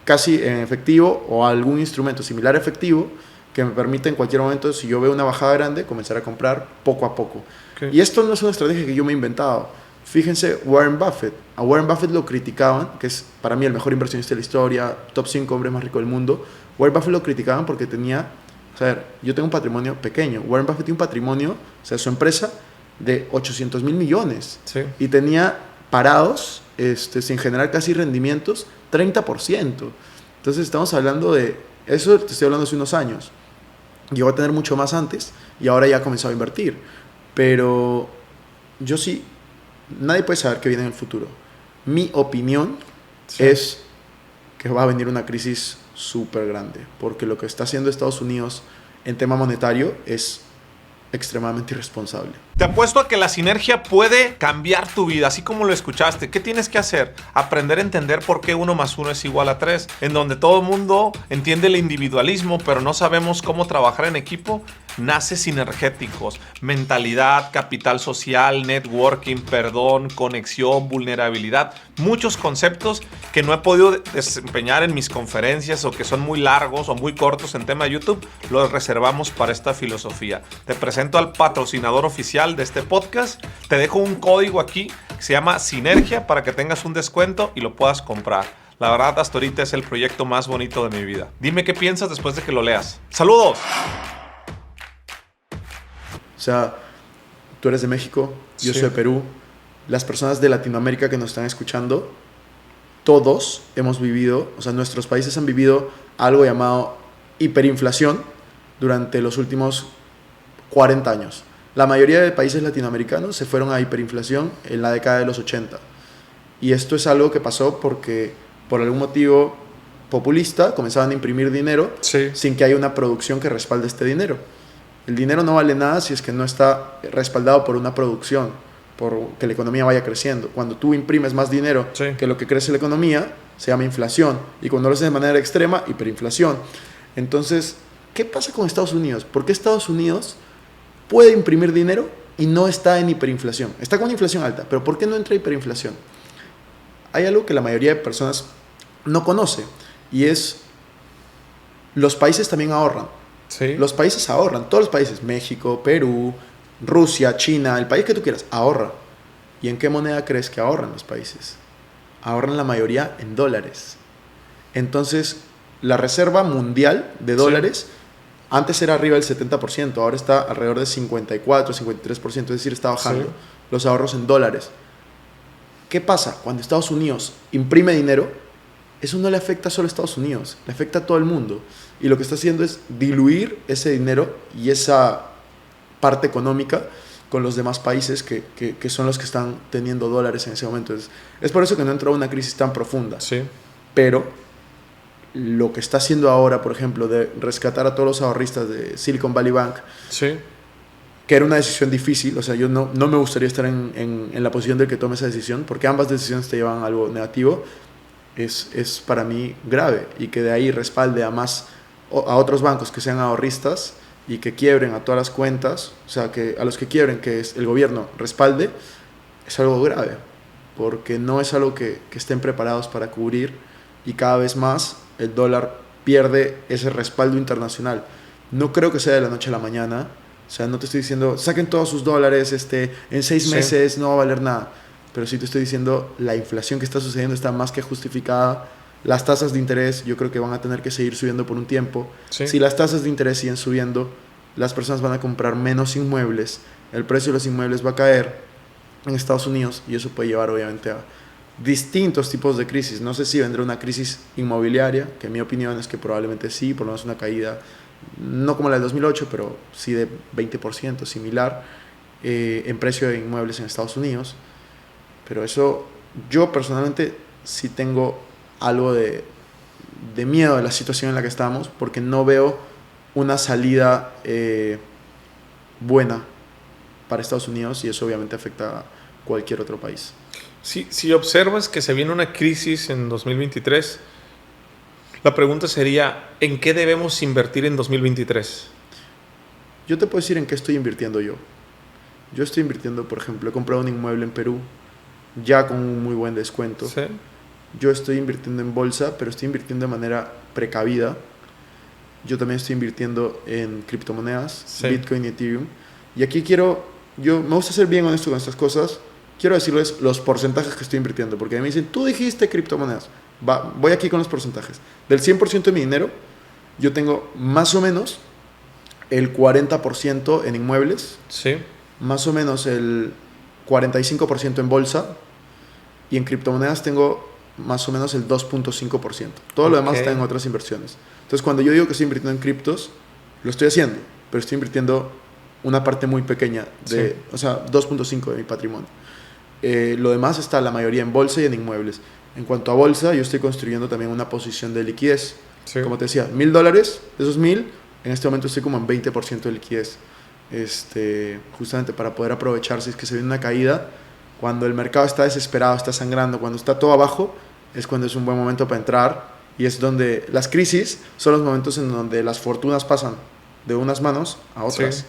casi en efectivo o algún instrumento similar a efectivo que me permite en cualquier momento, si yo veo una bajada grande, comenzar a comprar poco a poco. Y esto no es una estrategia que yo me he inventado. Fíjense, Warren Buffett. A Warren Buffett lo criticaban, que es para mí el mejor inversionista de la historia, top 5 hombres más ricos del mundo. Warren Buffett lo criticaban porque tenía, o sea, yo tengo un patrimonio pequeño. Warren Buffett tiene un patrimonio, o sea, su empresa, de 800,000 millones. Sí. Y tenía parados, sin generar casi rendimientos, 30%. Entonces estamos hablando de, eso te estoy hablando hace unos años. Llegó a tener mucho más antes y ahora ya ha comenzado a invertir. Pero yo sí, nadie puede saber qué viene en el futuro. Mi opinión es que va a venir una crisis súper grande, porque lo que está haciendo Estados Unidos en tema monetario es extremadamente irresponsable. Te apuesto a que la sinergia puede cambiar tu vida, así como lo escuchaste. ¿Qué tienes que hacer? Aprender a entender por qué 1 más 1 es igual a 3. En donde todo el mundo entiende el individualismo, pero no sabemos cómo trabajar en equipo, nace Sinergéticos. Mentalidad, capital social, networking, perdón, conexión, vulnerabilidad. Muchos conceptos que no he podido desempeñar en mis conferencias o que son muy largos o muy cortos en tema de YouTube, los reservamos para esta filosofía. Te presento al patrocinador oficial de este podcast. Te dejo un código aquí que se llama Sinergia para que tengas un descuento y lo puedas comprar. La verdad, hasta ahorita es el proyecto más bonito de mi vida. Dime qué piensas después de que lo leas. ¡Saludos! O sea, tú eres de México, yo soy de Perú. Las personas de Latinoamérica que nos están escuchando, todos hemos vivido, o sea, nuestros países han vivido algo llamado hiperinflación durante los últimos 40 años. La mayoría de países latinoamericanos se fueron a hiperinflación en la década de los 80. Y esto es algo que pasó porque, por algún motivo populista, comenzaban a imprimir dinero sin que haya una producción que respalde este dinero. El dinero no vale nada si es que no está respaldado por una producción, por que la economía vaya creciendo. Cuando tú imprimes más dinero que lo que crece la economía, se llama inflación. Y cuando lo haces de manera extrema, hiperinflación. Entonces, ¿qué pasa con Estados Unidos? ¿Por qué Estados Unidos puede imprimir dinero y no está en hiperinflación? Está con una inflación alta, pero ¿por qué no entra en hiperinflación? Hay algo que la mayoría de personas no conoce y es los países también ahorran. Los países ahorran, todos los países, México, Perú, Rusia, China, el país que tú quieras, ahorra. ¿Y en qué moneda crees que ahorran los países? Ahorran la mayoría en dólares. Entonces, la reserva mundial de dólares antes era arriba del 70%, ahora está alrededor de 54, 53%, es decir, está bajando los ahorros en dólares. ¿Qué pasa? Cuando Estados Unidos imprime dinero, eso no le afecta solo a Estados Unidos, le afecta a todo el mundo. Y lo que está haciendo es diluir ese dinero y esa parte económica con los demás países que son los que están teniendo dólares en ese momento. Es por eso que no entró a una crisis tan profunda. Pero lo que está haciendo ahora, por ejemplo, de rescatar a todos los ahorristas de Silicon Valley Bank, que era una decisión difícil, o sea, yo no me gustaría estar en la posición del que tome esa decisión, porque ambas decisiones te llevan a algo negativo, es para mí grave, y que de ahí respalde a otros bancos que sean ahorristas y que quiebren a todas las cuentas, o sea, que a los que quiebren, que el gobierno respalde, es algo grave, porque no es algo que estén preparados para cubrir, y cada vez más el dólar pierde ese respaldo internacional. No creo que sea de la noche a la mañana, o sea, no te estoy diciendo, saquen todos sus dólares, en 6 meses no va a valer nada, pero sí te estoy diciendo, la inflación que está sucediendo está más que justificada. Las tasas de interés yo creo que van a tener que seguir subiendo por un tiempo. Si las tasas de interés siguen subiendo, las personas van a comprar menos inmuebles, el precio de los inmuebles va a caer en Estados Unidos y eso puede llevar obviamente a distintos tipos de crisis. No sé si vendrá una crisis inmobiliaria, que en mi opinión es que probablemente sí, por lo menos una caída, no como la del 2008, pero sí de 20%, similar, en precio de inmuebles en Estados Unidos. Pero eso, yo personalmente sí tengo algo de miedo de la situación en la que estamos, porque no veo una salida buena para Estados Unidos, y eso obviamente afecta a cualquier otro país. Si observas que se viene una crisis en 2023, la pregunta sería, ¿en qué debemos invertir en 2023? Yo te puedo decir en qué estoy invirtiendo yo. Yo estoy invirtiendo, por ejemplo, he comprado un inmueble en Perú, ya con un muy buen descuento. ¿Sí? Yo estoy invirtiendo en bolsa, pero estoy invirtiendo de manera precavida. Yo también estoy invirtiendo en criptomonedas, Sí. Bitcoin y Ethereum. Y aquí me gusta ser bien honesto con estas cosas. Quiero decirles los porcentajes que estoy invirtiendo, porque me dicen, tú dijiste criptomonedas. Voy aquí con los porcentajes. Del 100% de mi dinero, yo tengo más o menos el 40% en inmuebles, Sí. más o menos el 45% en bolsa, y en criptomonedas tengo más o menos el 2.5%. Todo lo demás está en otras inversiones. Entonces, cuando yo digo que estoy invirtiendo en criptos, lo estoy haciendo, pero estoy invirtiendo una parte muy pequeña, o sea, 2.5 de mi patrimonio. Lo demás está la mayoría en bolsa y en inmuebles. En cuanto a bolsa, yo estoy construyendo también una posición de liquidez. Sí. Como te decía, $1,000, de esos 1,000, en este momento estoy como en 20% de liquidez. Justamente para poder aprovechar si es que se viene una caída. Cuando el mercado está desesperado, está sangrando, cuando está todo abajo, es cuando es un buen momento para entrar. Y es donde las crisis son los momentos en donde las fortunas pasan de unas manos a otras.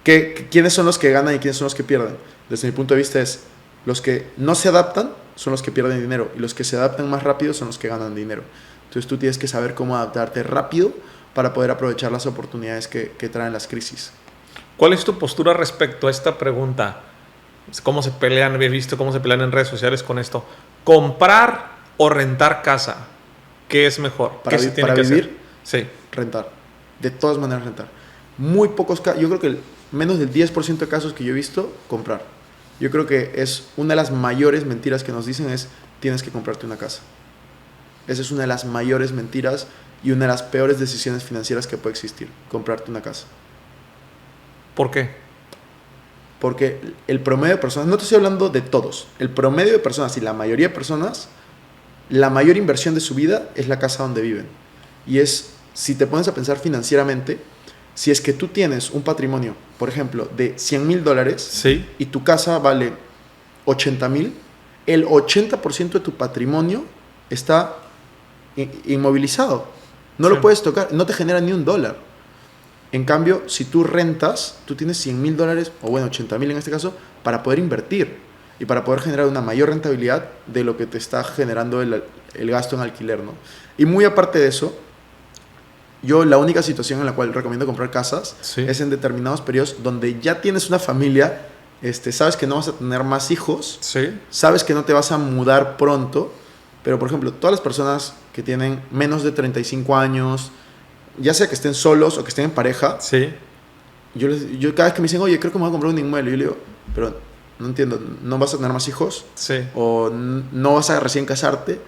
Sí. ¿Quiénes son los que ganan y quiénes son los que pierden? Desde mi punto de vista es, los que no se adaptan son los que pierden dinero, y los que se adaptan más rápido son los que ganan dinero. Entonces tú tienes que saber cómo adaptarte rápido para poder aprovechar las oportunidades que traen las crisis. ¿Cuál es tu postura respecto a esta pregunta? ¿Cómo se pelean? He visto cómo se pelean en redes sociales con esto. ¿Comprar o rentar casa? ¿Qué es mejor? Para, ¿Qué se tiene para que vivir, hacer? Sí. rentar. De todas maneras, rentar. Muy pocos casos, yo creo que menos del 10% de casos que yo he visto, comprar. Yo creo que es una de las mayores mentiras que nos dicen es, tienes que comprarte una casa. Esa es una de las mayores mentiras y una de las peores decisiones financieras que puede existir, comprarte una casa. ¿Por qué? Porque el promedio de personas, no te estoy hablando de todos, el promedio de personas y la mayoría de personas, la mayor inversión de su vida es la casa donde viven. Y es, si te pones a pensar financieramente, si es que tú tienes un patrimonio, por ejemplo, de $100,000, Sí. y tu casa vale 80,000, el 80% de tu patrimonio está inmovilizado. No lo puedes tocar, no te genera ni $1. En cambio, si tú rentas, tú tienes $100,000, o bueno, 80,000 en este caso, para poder invertir y para poder generar una mayor rentabilidad de lo que te está generando el gasto en alquiler, ¿no? Y muy aparte de eso, yo la única situación en la cual recomiendo comprar casas es en determinados periodos donde ya tienes una familia, sabes que no vas a tener más hijos, sabes que no te vas a mudar pronto, pero por ejemplo, todas las personas que tienen menos de 35 años, ya sea que estén solos o que estén en pareja, yo cada vez que me dicen, oye, creo que me voy a comprar un inmueble, yo le digo, pero no entiendo, ¿no vas a tener más hijos? ¿O no vas a recién casarte?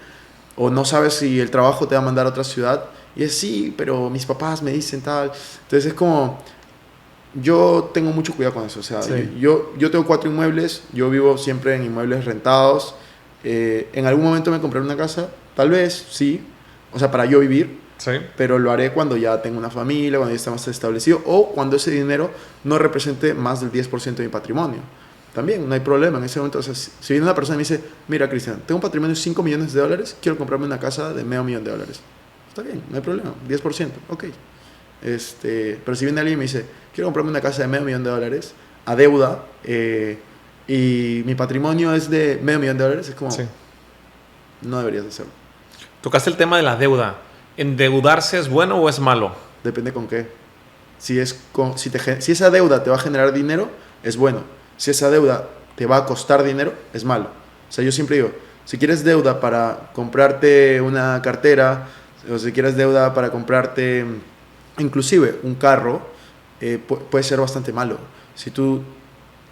¿O no sabes si el trabajo te va a mandar a otra ciudad? Y es sí, pero mis papás me dicen tal. Entonces es como, yo tengo mucho cuidado con eso. O sea, yo tengo 4 inmuebles, yo vivo siempre en inmuebles rentados. En algún momento me compraré una casa, tal vez, sí, o sea, para yo vivir. Pero lo haré cuando ya tenga una familia, cuando ya esté más establecido, o cuando ese dinero no represente más del 10% de mi patrimonio. También no hay problema en ese momento. O sea, si viene una persona y me dice, mira, Cristian, tengo un patrimonio de $5 millones, quiero comprarme una casa de $500,000. Está bien, no hay problema, 10%, ok. Pero si viene alguien y me dice, quiero comprarme una casa de $500,000 a deuda, y mi patrimonio es de $500,000, es como, no deberías hacerlo. Tocaste el tema de la deuda. ¿Endeudarse es bueno o es malo? Depende con qué. Si esa deuda te va a generar dinero, es bueno. Si esa deuda te va a costar dinero, es malo. O sea, yo siempre digo, si quieres deuda para comprarte una cartera, o si quieres deuda para comprarte inclusive un carro, puede ser bastante malo. Si tú,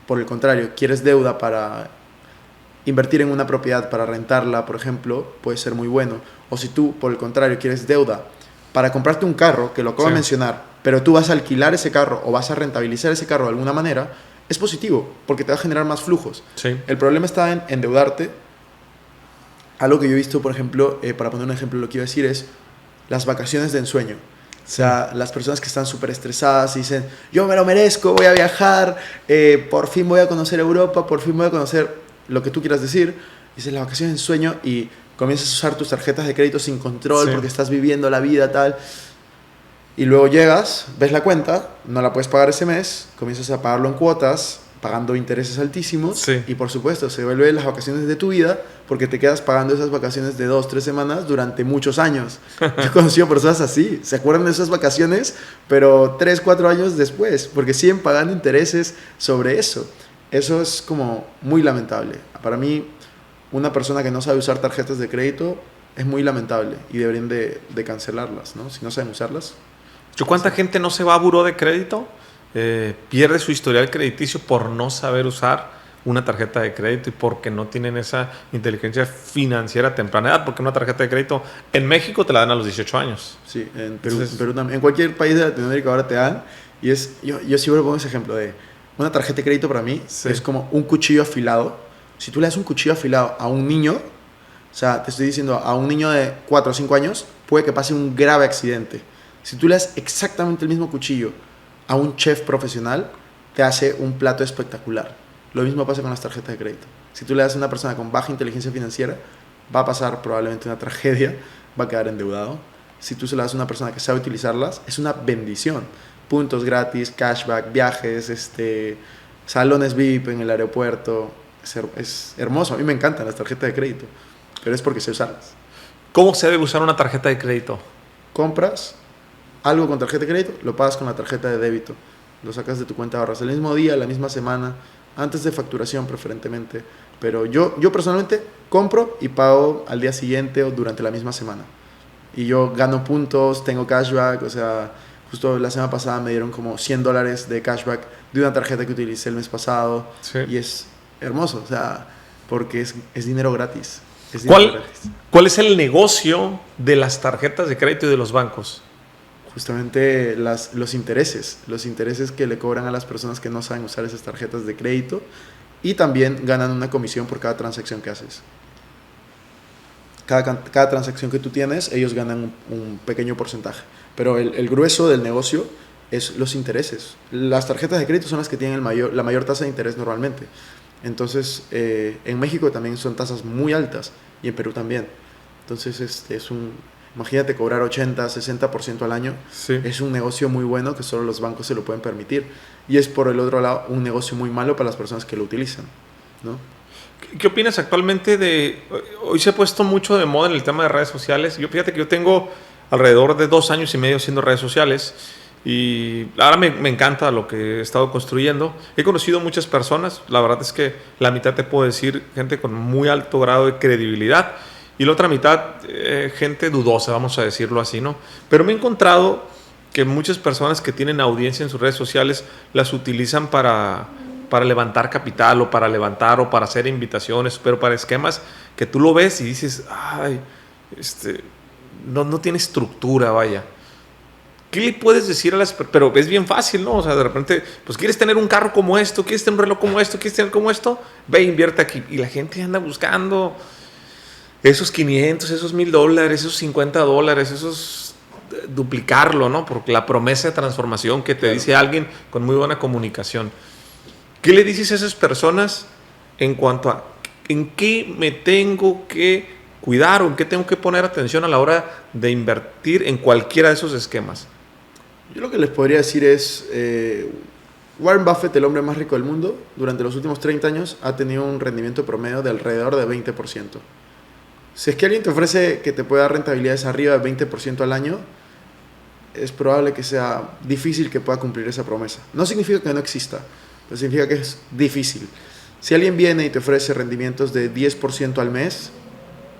por el contrario, quieres deuda para invertir en una propiedad, para rentarla, por ejemplo, puede ser muy bueno. O si tú, por el contrario, quieres deuda para comprarte un carro, que lo acabo de mencionar, pero tú vas a alquilar ese carro o vas a rentabilizar ese carro de alguna manera, es positivo, porque te va a generar más flujos. El problema está en endeudarte. Algo que yo he visto, por ejemplo, para poner un ejemplo, lo que iba a decir es las vacaciones de ensueño. sea, las personas que están súper estresadas y dicen, yo me lo merezco, voy a viajar, por fin voy a conocer Europa, por fin voy a conocer lo que tú quieras decir. Dices, la vacación en sueño y comienzas a usar tus tarjetas de crédito sin control porque estás viviendo la vida tal. Y luego llegas, ves la cuenta, no la puedes pagar ese mes, comienzas a pagarlo en cuotas, pagando intereses altísimos y por supuesto se vuelven las vacaciones de tu vida porque te quedas pagando esas vacaciones de 2, 3 semanas durante muchos años. Yo he conocido personas así, se acuerdan de esas vacaciones pero 3, 4 años después porque siguen pagando intereses sobre eso. Eso es como muy lamentable. Para mí, una persona que no sabe usar tarjetas de crédito es muy lamentable y deberían de cancelarlas, ¿no? Si no saben usarlas. ¿Cuánta gente no se va a buró de crédito? Pierde su historial crediticio por no saber usar una tarjeta de crédito y porque no tienen esa inteligencia financiera a temprana edad, porque una tarjeta de crédito en México te la dan a los 18 años. Sí, en Perú también. En cualquier país de Latinoamérica ahora te dan. Y es, yo siempre pongo ese ejemplo de una tarjeta de crédito para mí es como un cuchillo afilado. Si tú le das un cuchillo afilado a un niño, o sea, te estoy diciendo, a un niño de 4 o 5 años, puede que pase un grave accidente. Si tú le das exactamente el mismo cuchillo a un chef profesional, te hace un plato espectacular. Lo mismo pasa con las tarjetas de crédito. Si tú le das a una persona con baja inteligencia financiera, va a pasar probablemente una tragedia, va a quedar endeudado. Si tú se las das a una persona que sabe utilizarlas, es una bendición. Puntos gratis, cashback, viajes, salones VIP en el aeropuerto. Es hermoso. A mí me encantan las tarjetas de crédito, pero es porque sé usarlas. ¿Cómo se debe usar una tarjeta de crédito? Compras algo con tarjeta de crédito, lo pagas con la tarjeta de débito. Lo sacas de tu cuenta de ahorros el mismo día, la misma semana, antes de facturación preferentemente. Pero yo personalmente compro y pago al día siguiente o durante la misma semana. Y yo gano puntos, tengo cashback, o sea, justo la semana pasada me dieron como $100 de cashback de una tarjeta que utilicé el mes pasado. Sí. Y es hermoso, o sea, porque es dinero gratis. Es dinero gratis. ¿Cuál es el negocio de las tarjetas de crédito y de los bancos? Justamente los intereses que le cobran a las personas que no saben usar esas tarjetas de crédito y también ganan una comisión por cada transacción que haces. Cada transacción que tú tienes, ellos ganan un pequeño porcentaje, pero el grueso del negocio es los intereses. Las tarjetas de crédito son las que tienen la mayor tasa de interés normalmente. Entonces, en México también son tasas muy altas y en Perú también. Entonces, imagínate cobrar 80, 60% al año. Sí. Es un negocio muy bueno que solo los bancos se lo pueden permitir. Y es por el otro lado un negocio muy malo para las personas que lo utilizan, ¿no? ¿Qué opinas actualmente hoy se ha puesto mucho de moda en el tema de redes sociales? Fíjate que yo tengo alrededor de 2 años y medio haciendo redes sociales y ahora me encanta lo que he estado construyendo. He conocido muchas personas, la verdad es que la mitad te puedo decir gente con muy alto grado de credibilidad. Y la otra mitad, gente dudosa, vamos a decirlo así, ¿no? Pero me he encontrado que muchas personas que tienen audiencia en sus redes sociales las utilizan para levantar capital o para hacer invitaciones, pero para esquemas que tú lo ves y dices, ay, no tiene estructura, vaya. ¿Qué le puedes decir a las personas? Pero es bien fácil, ¿no? O sea, de repente, pues quieres tener un carro como esto, quieres tener un reloj como esto, quieres tener como esto, ve, invierte aquí. Y la gente anda buscando esos 500, esos $1,000, esos $50, esos duplicarlo, ¿no? Porque la promesa de transformación que te dice alguien con muy buena comunicación. ¿Qué le dices a esas personas en cuanto a en qué me tengo que cuidar o en qué tengo que poner atención a la hora de invertir en cualquiera de esos esquemas? Yo lo que les podría decir es, Warren Buffett, el hombre más rico del mundo, durante los últimos 30 años ha tenido un rendimiento promedio de alrededor de 20%. Si es que alguien te ofrece que te pueda dar rentabilidades arriba de 20% al año, es probable que sea difícil que pueda cumplir esa promesa. No significa que no exista, pero significa que es difícil. Si alguien viene y te ofrece rendimientos de 10% al mes,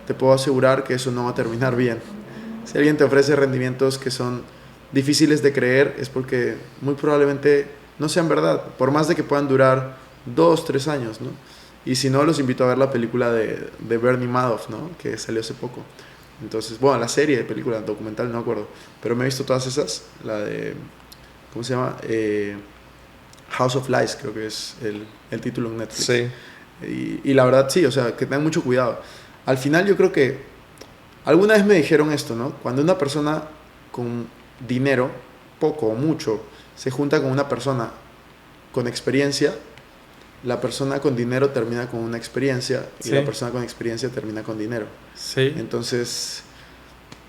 te puedo asegurar que eso no va a terminar bien. Si alguien te ofrece rendimientos que son difíciles de creer, es porque muy probablemente no sean verdad, por más de que puedan durar 2, 3 años, ¿no? Y si no, los invito a ver la película de Bernie Madoff, ¿no? Que salió hace poco. Entonces, bueno, la serie de película, documental, no me acuerdo. Pero me he visto todas esas. La de, ¿cómo se llama? House of Lies, creo que es el título en Netflix. Sí. Y la verdad, sí, o sea, que tengan mucho cuidado. Al final yo creo que alguna vez me dijeron esto, ¿no? Cuando una persona con dinero, poco o mucho, se junta con una persona con experiencia, la persona con dinero termina con una experiencia y la persona con experiencia termina con dinero. Sí. Entonces,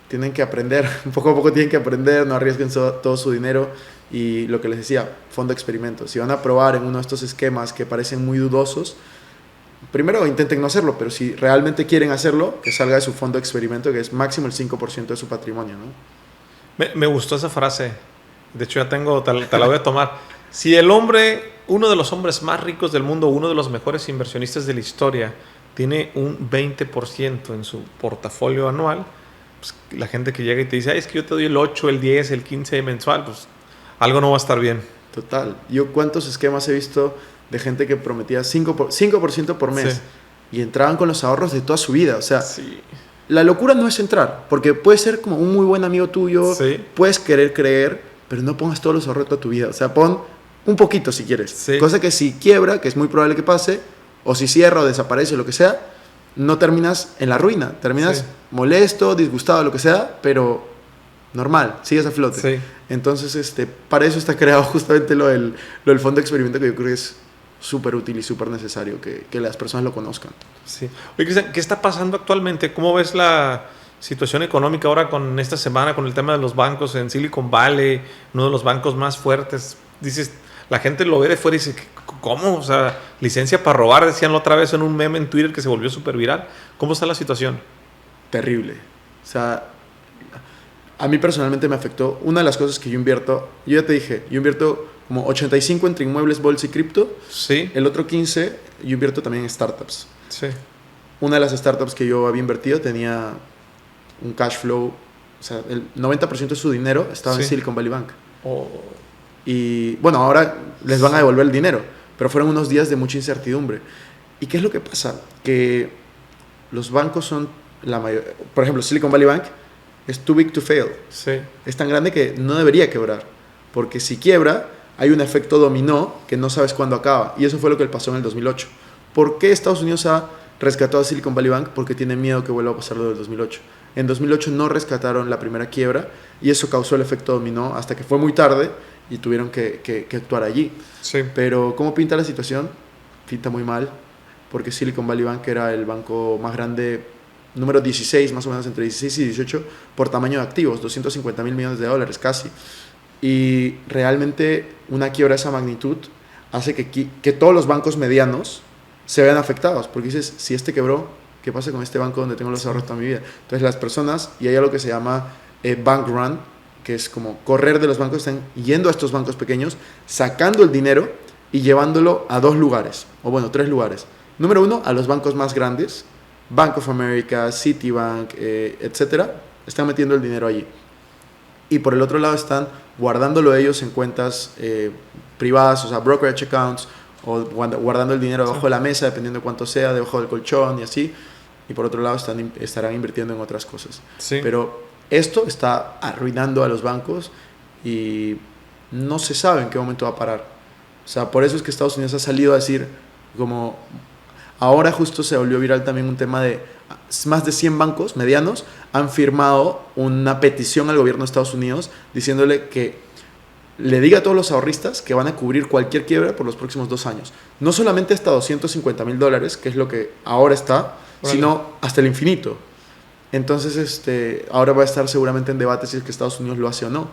tienen que aprender, poco a poco tienen que aprender, no arriesguen todo su dinero. Y lo que les decía, fondo experimento. Si van a probar en uno de estos esquemas que parecen muy dudosos, primero intenten no hacerlo, pero si realmente quieren hacerlo, que salga de su fondo experimento, que es máximo el 5% de su patrimonio, ¿no? Me gustó esa frase. De hecho, ya tengo, te la voy a tomar. Si el hombre, uno de los hombres más ricos del mundo, uno de los mejores inversionistas de la historia, tiene un 20% en su portafolio anual, pues la gente que llega y te dice, es que yo te doy el 8, el 10, el 15 mensual, pues algo no va a estar bien. Total. Yo cuántos esquemas he visto de gente que prometía 5% por mes y entraban con los ahorros de toda su vida. O sea, la locura no es entrar, porque puedes ser como un muy buen amigo tuyo, puedes querer creer, pero no pongas todos los ahorros de toda tu vida. O sea, pon un poquito si quieres. Cosa que si quiebra, que es muy probable que pase, o si cierra o desaparece o lo que sea, no terminas en la ruina. Terminas molesto, disgustado, lo que sea, pero normal, sigues a flote. Entonces, para eso está creado justamente lo del fondo de experimento, que yo creo que es súper útil y súper necesario que las personas lo conozcan. Sí. Oye, Cristian, ¿qué está pasando actualmente? ¿Cómo ves la situación económica ahora con esta semana, con el tema de los bancos en Silicon Valley, uno de los bancos más fuertes? Dices, la gente lo ve de fuera y dice, ¿cómo? O sea, licencia para robar, decían la otra vez en un meme en Twitter que se volvió súper viral. ¿Cómo está la situación? Terrible. O sea, a mí personalmente me afectó. Una de las cosas que yo invierto, yo ya te dije, yo invierto como 85 entre inmuebles, bolsa y cripto. El otro 15 yo invierto también en startups. Una de las startups que yo había invertido tenía un cash flow, o sea, el 90% de su dinero estaba en Silicon Valley Bank. Y bueno, ahora les van a devolver el dinero, pero fueron unos días de mucha incertidumbre. ¿Y qué es lo que pasa? Que los bancos son la mayor, por ejemplo, Silicon Valley Bank es too big to fail. Es tan grande que no debería quebrar, porque si quiebra hay un efecto dominó que no sabes cuándo acaba, y eso fue lo que pasó en el 2008. ¿Por qué Estados Unidos ha rescatado a Silicon Valley Bank? Porque tiene miedo que vuelva a pasar lo del 2008. En 2008 no rescataron la primera quiebra y eso causó el efecto dominó hasta que fue muy tarde y tuvieron que actuar allí. Pero ¿cómo pinta la situación? Pinta muy mal, porque Silicon Valley Bank era el banco más grande, número 16, más o menos entre 16 y 18, por tamaño de activos, $250 mil millones casi. Y realmente una quiebra de esa magnitud hace que todos los bancos medianos se vean afectados, porque dices, si este quebró, ¿qué pasa con este banco donde tengo los ahorros toda mi vida? Entonces las personas, y hay algo que se llama bank run, que es como correr de los bancos, están yendo a estos bancos pequeños, sacando el dinero y llevándolo a 2 lugares, o bueno, 3 lugares. Número 1, a los bancos más grandes, Bank of America, Citibank, etcétera, están metiendo el dinero allí. Y por el otro lado están guardándolo ellos en cuentas privadas, o sea, brokerage accounts, o guardando el dinero debajo de la mesa, dependiendo de cuánto sea, debajo del colchón y así. Y por otro lado estarán invirtiendo en otras cosas. Pero esto está arruinando a los bancos y no se sabe en qué momento va a parar. O sea, por eso es que Estados Unidos ha salido a decir, como ahora justo se volvió viral también un tema de más de 100 bancos medianos han firmado una petición al gobierno de Estados Unidos diciéndole que le diga a todos los ahorristas que van a cubrir cualquier quiebra por los próximos 2 años. No solamente hasta $250,000, que es lo que ahora está, sino hasta el infinito. Entonces, ahora va a estar seguramente en debate si es que Estados Unidos lo hace o no.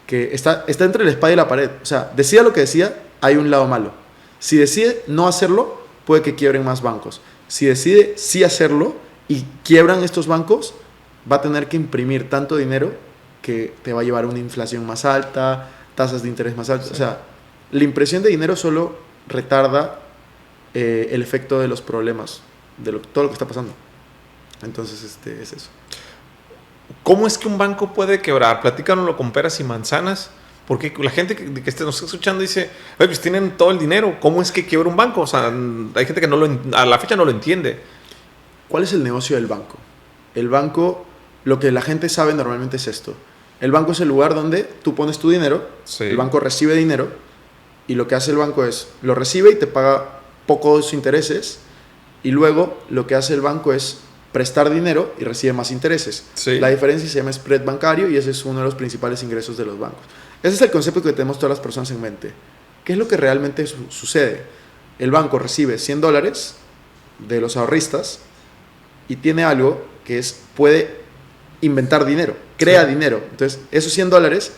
Que está entre la espada y la pared. O sea, decida lo que decida, hay un lado malo. Si decide no hacerlo, puede que quiebren más bancos. Si decide sí hacerlo y quiebran estos bancos, va a tener que imprimir tanto dinero que te va a llevar a una inflación más alta, tasas de interés más altas. O sea, la impresión de dinero solo retarda el efecto de los problemas, de todo lo que está pasando. Entonces, es eso. ¿Cómo es que un banco puede quebrar? Platícanoslo con peras y manzanas. Porque la gente que nos está escuchando dice, pues tienen todo el dinero, ¿cómo es que quiebra un banco? O sea, hay gente que a la fecha no lo entiende. ¿Cuál es el negocio del banco? El banco, lo que la gente sabe normalmente es esto. El banco es el lugar donde tú pones tu dinero, el banco recibe dinero, y lo que hace el banco es, lo recibe y te paga pocos intereses, y luego lo que hace el banco es prestar dinero y recibe más intereses. Sí. La diferencia se llama spread bancario y ese es uno de los principales ingresos de los bancos. Ese es el concepto que tenemos todas las personas en mente. ¿Qué es lo que realmente sucede? El banco recibe $100 de los ahorristas y tiene algo que puede inventar dinero, crea dinero. Entonces, esos $100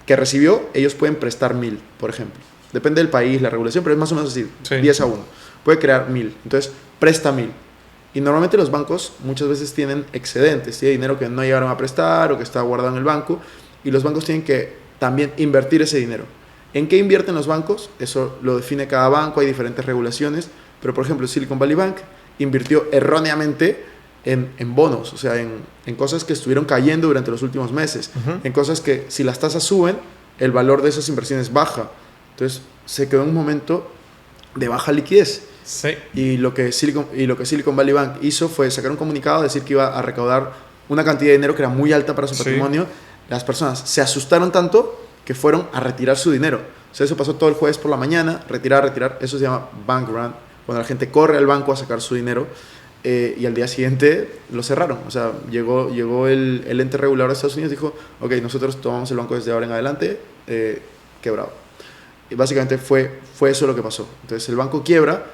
que recibió, ellos pueden prestar 1,000, por ejemplo. Depende del país, la regulación, pero es más o menos así, 10-1. Puede crear 1,000, entonces presta 1,000. Y normalmente los bancos muchas veces tienen excedentes, tiene dinero que no llegaron a prestar o que está guardado en el banco, y los bancos tienen que también invertir ese dinero. ¿En qué invierten los bancos? Eso lo define cada banco, hay diferentes regulaciones, pero por ejemplo Silicon Valley Bank invirtió erróneamente en bonos, o sea, en cosas que estuvieron cayendo durante los últimos meses, en cosas que si las tasas suben, el valor de esas inversiones baja. Entonces se quedó en un momento de baja liquidez. Sí. Y lo que Silicon Valley Bank hizo fue sacar un comunicado, decir que iba a recaudar una cantidad de dinero que era muy alta para su patrimonio. Las personas se asustaron tanto que fueron a retirar su dinero. O sea, eso pasó todo el jueves por la mañana, retirar. Eso se llama bank run, cuando la gente corre al banco a sacar su dinero. Y al día siguiente lo cerraron. O sea, llegó el ente regulador de Estados Unidos y dijo, ok, nosotros tomamos el banco desde ahora en adelante, quebrado. Y básicamente fue eso lo que pasó. Entonces el banco quiebra.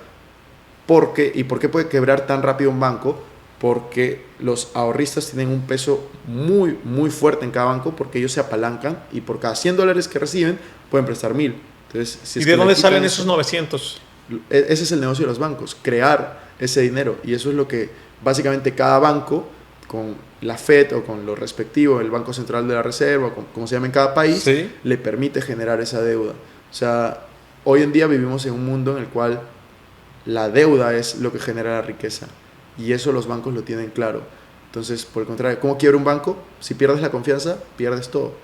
¿Por qué puede quebrar tan rápido un banco? Porque los ahorristas tienen un peso muy, muy fuerte en cada banco, porque ellos se apalancan y por cada $100 que reciben pueden prestar 1,000. Entonces, ¿Y de dónde salen esos 900? Ese es el negocio de los bancos, crear ese dinero. Y eso es lo que básicamente cada banco, con la Fed o con lo respectivo, el Banco Central de la Reserva, como se llama en cada país, le permite generar esa deuda. O sea, hoy en día vivimos en un mundo en el cual la deuda es lo que genera la riqueza. Y eso los bancos lo tienen claro. Entonces, por el contrario, ¿cómo quiebra un banco? Si pierdes la confianza, pierdes todo.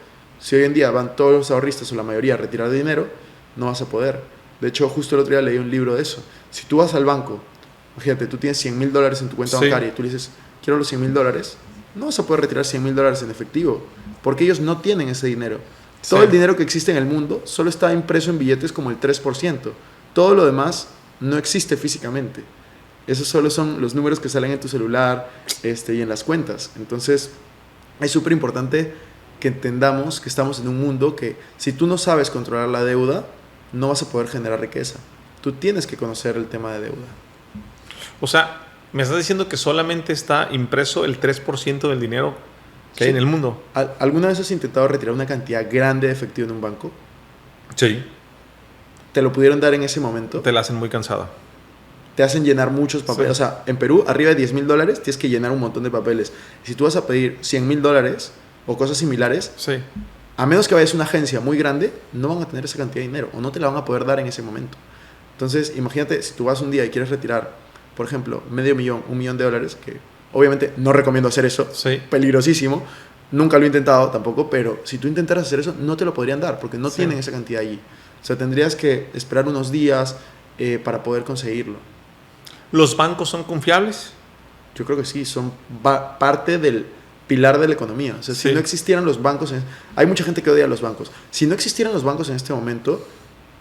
Si hoy en día van todos los ahorristas o la mayoría a retirar dinero, no vas a poder. De hecho, justo el otro día leí un libro de eso. Si tú vas al banco, fíjate, tú tienes $100,000 en tu cuenta bancaria y tú le dices, quiero los $100,000, no vas a poder retirar $100,000 en efectivo, porque ellos no tienen ese dinero. Todo el dinero que existe en el mundo solo está impreso en billetes como el 3%. Todo lo demás no existe físicamente. Esos solo son los números que salen en tu celular y en las cuentas. Entonces, es súper importante que entendamos que estamos en un mundo que si tú no sabes controlar la deuda, no vas a poder generar riqueza. Tú tienes que conocer el tema de deuda. O sea, me estás diciendo que solamente está impreso el 3% del dinero que hay en el mundo. ¿Alguna vez has intentado retirar una cantidad grande de efectivo en un banco? Sí. ¿Te lo pudieron dar en ese momento? Te la hacen muy cansada. Te hacen llenar muchos papeles. O sea, en Perú, arriba de $10,000 tienes que llenar un montón de papeles. Si tú vas a pedir $100,000 o cosas similares, a menos que vayas a una agencia muy grande, no van a tener esa cantidad de dinero o no te la van a poder dar en ese momento. Entonces, imagínate, si tú vas un día y quieres retirar, por ejemplo, $500,000, $1,000,000, que obviamente no recomiendo hacer eso, peligrosísimo, nunca lo he intentado tampoco, pero si tú intentaras hacer eso, no te lo podrían dar porque no tienen esa cantidad allí. O sea, tendrías que esperar unos días para poder conseguirlo. ¿Los bancos son confiables? Yo creo que sí, son parte del pilar de la economía. O sea, si no existieran los bancos... Hay mucha gente que odia a los bancos. Si no existieran los bancos en este momento,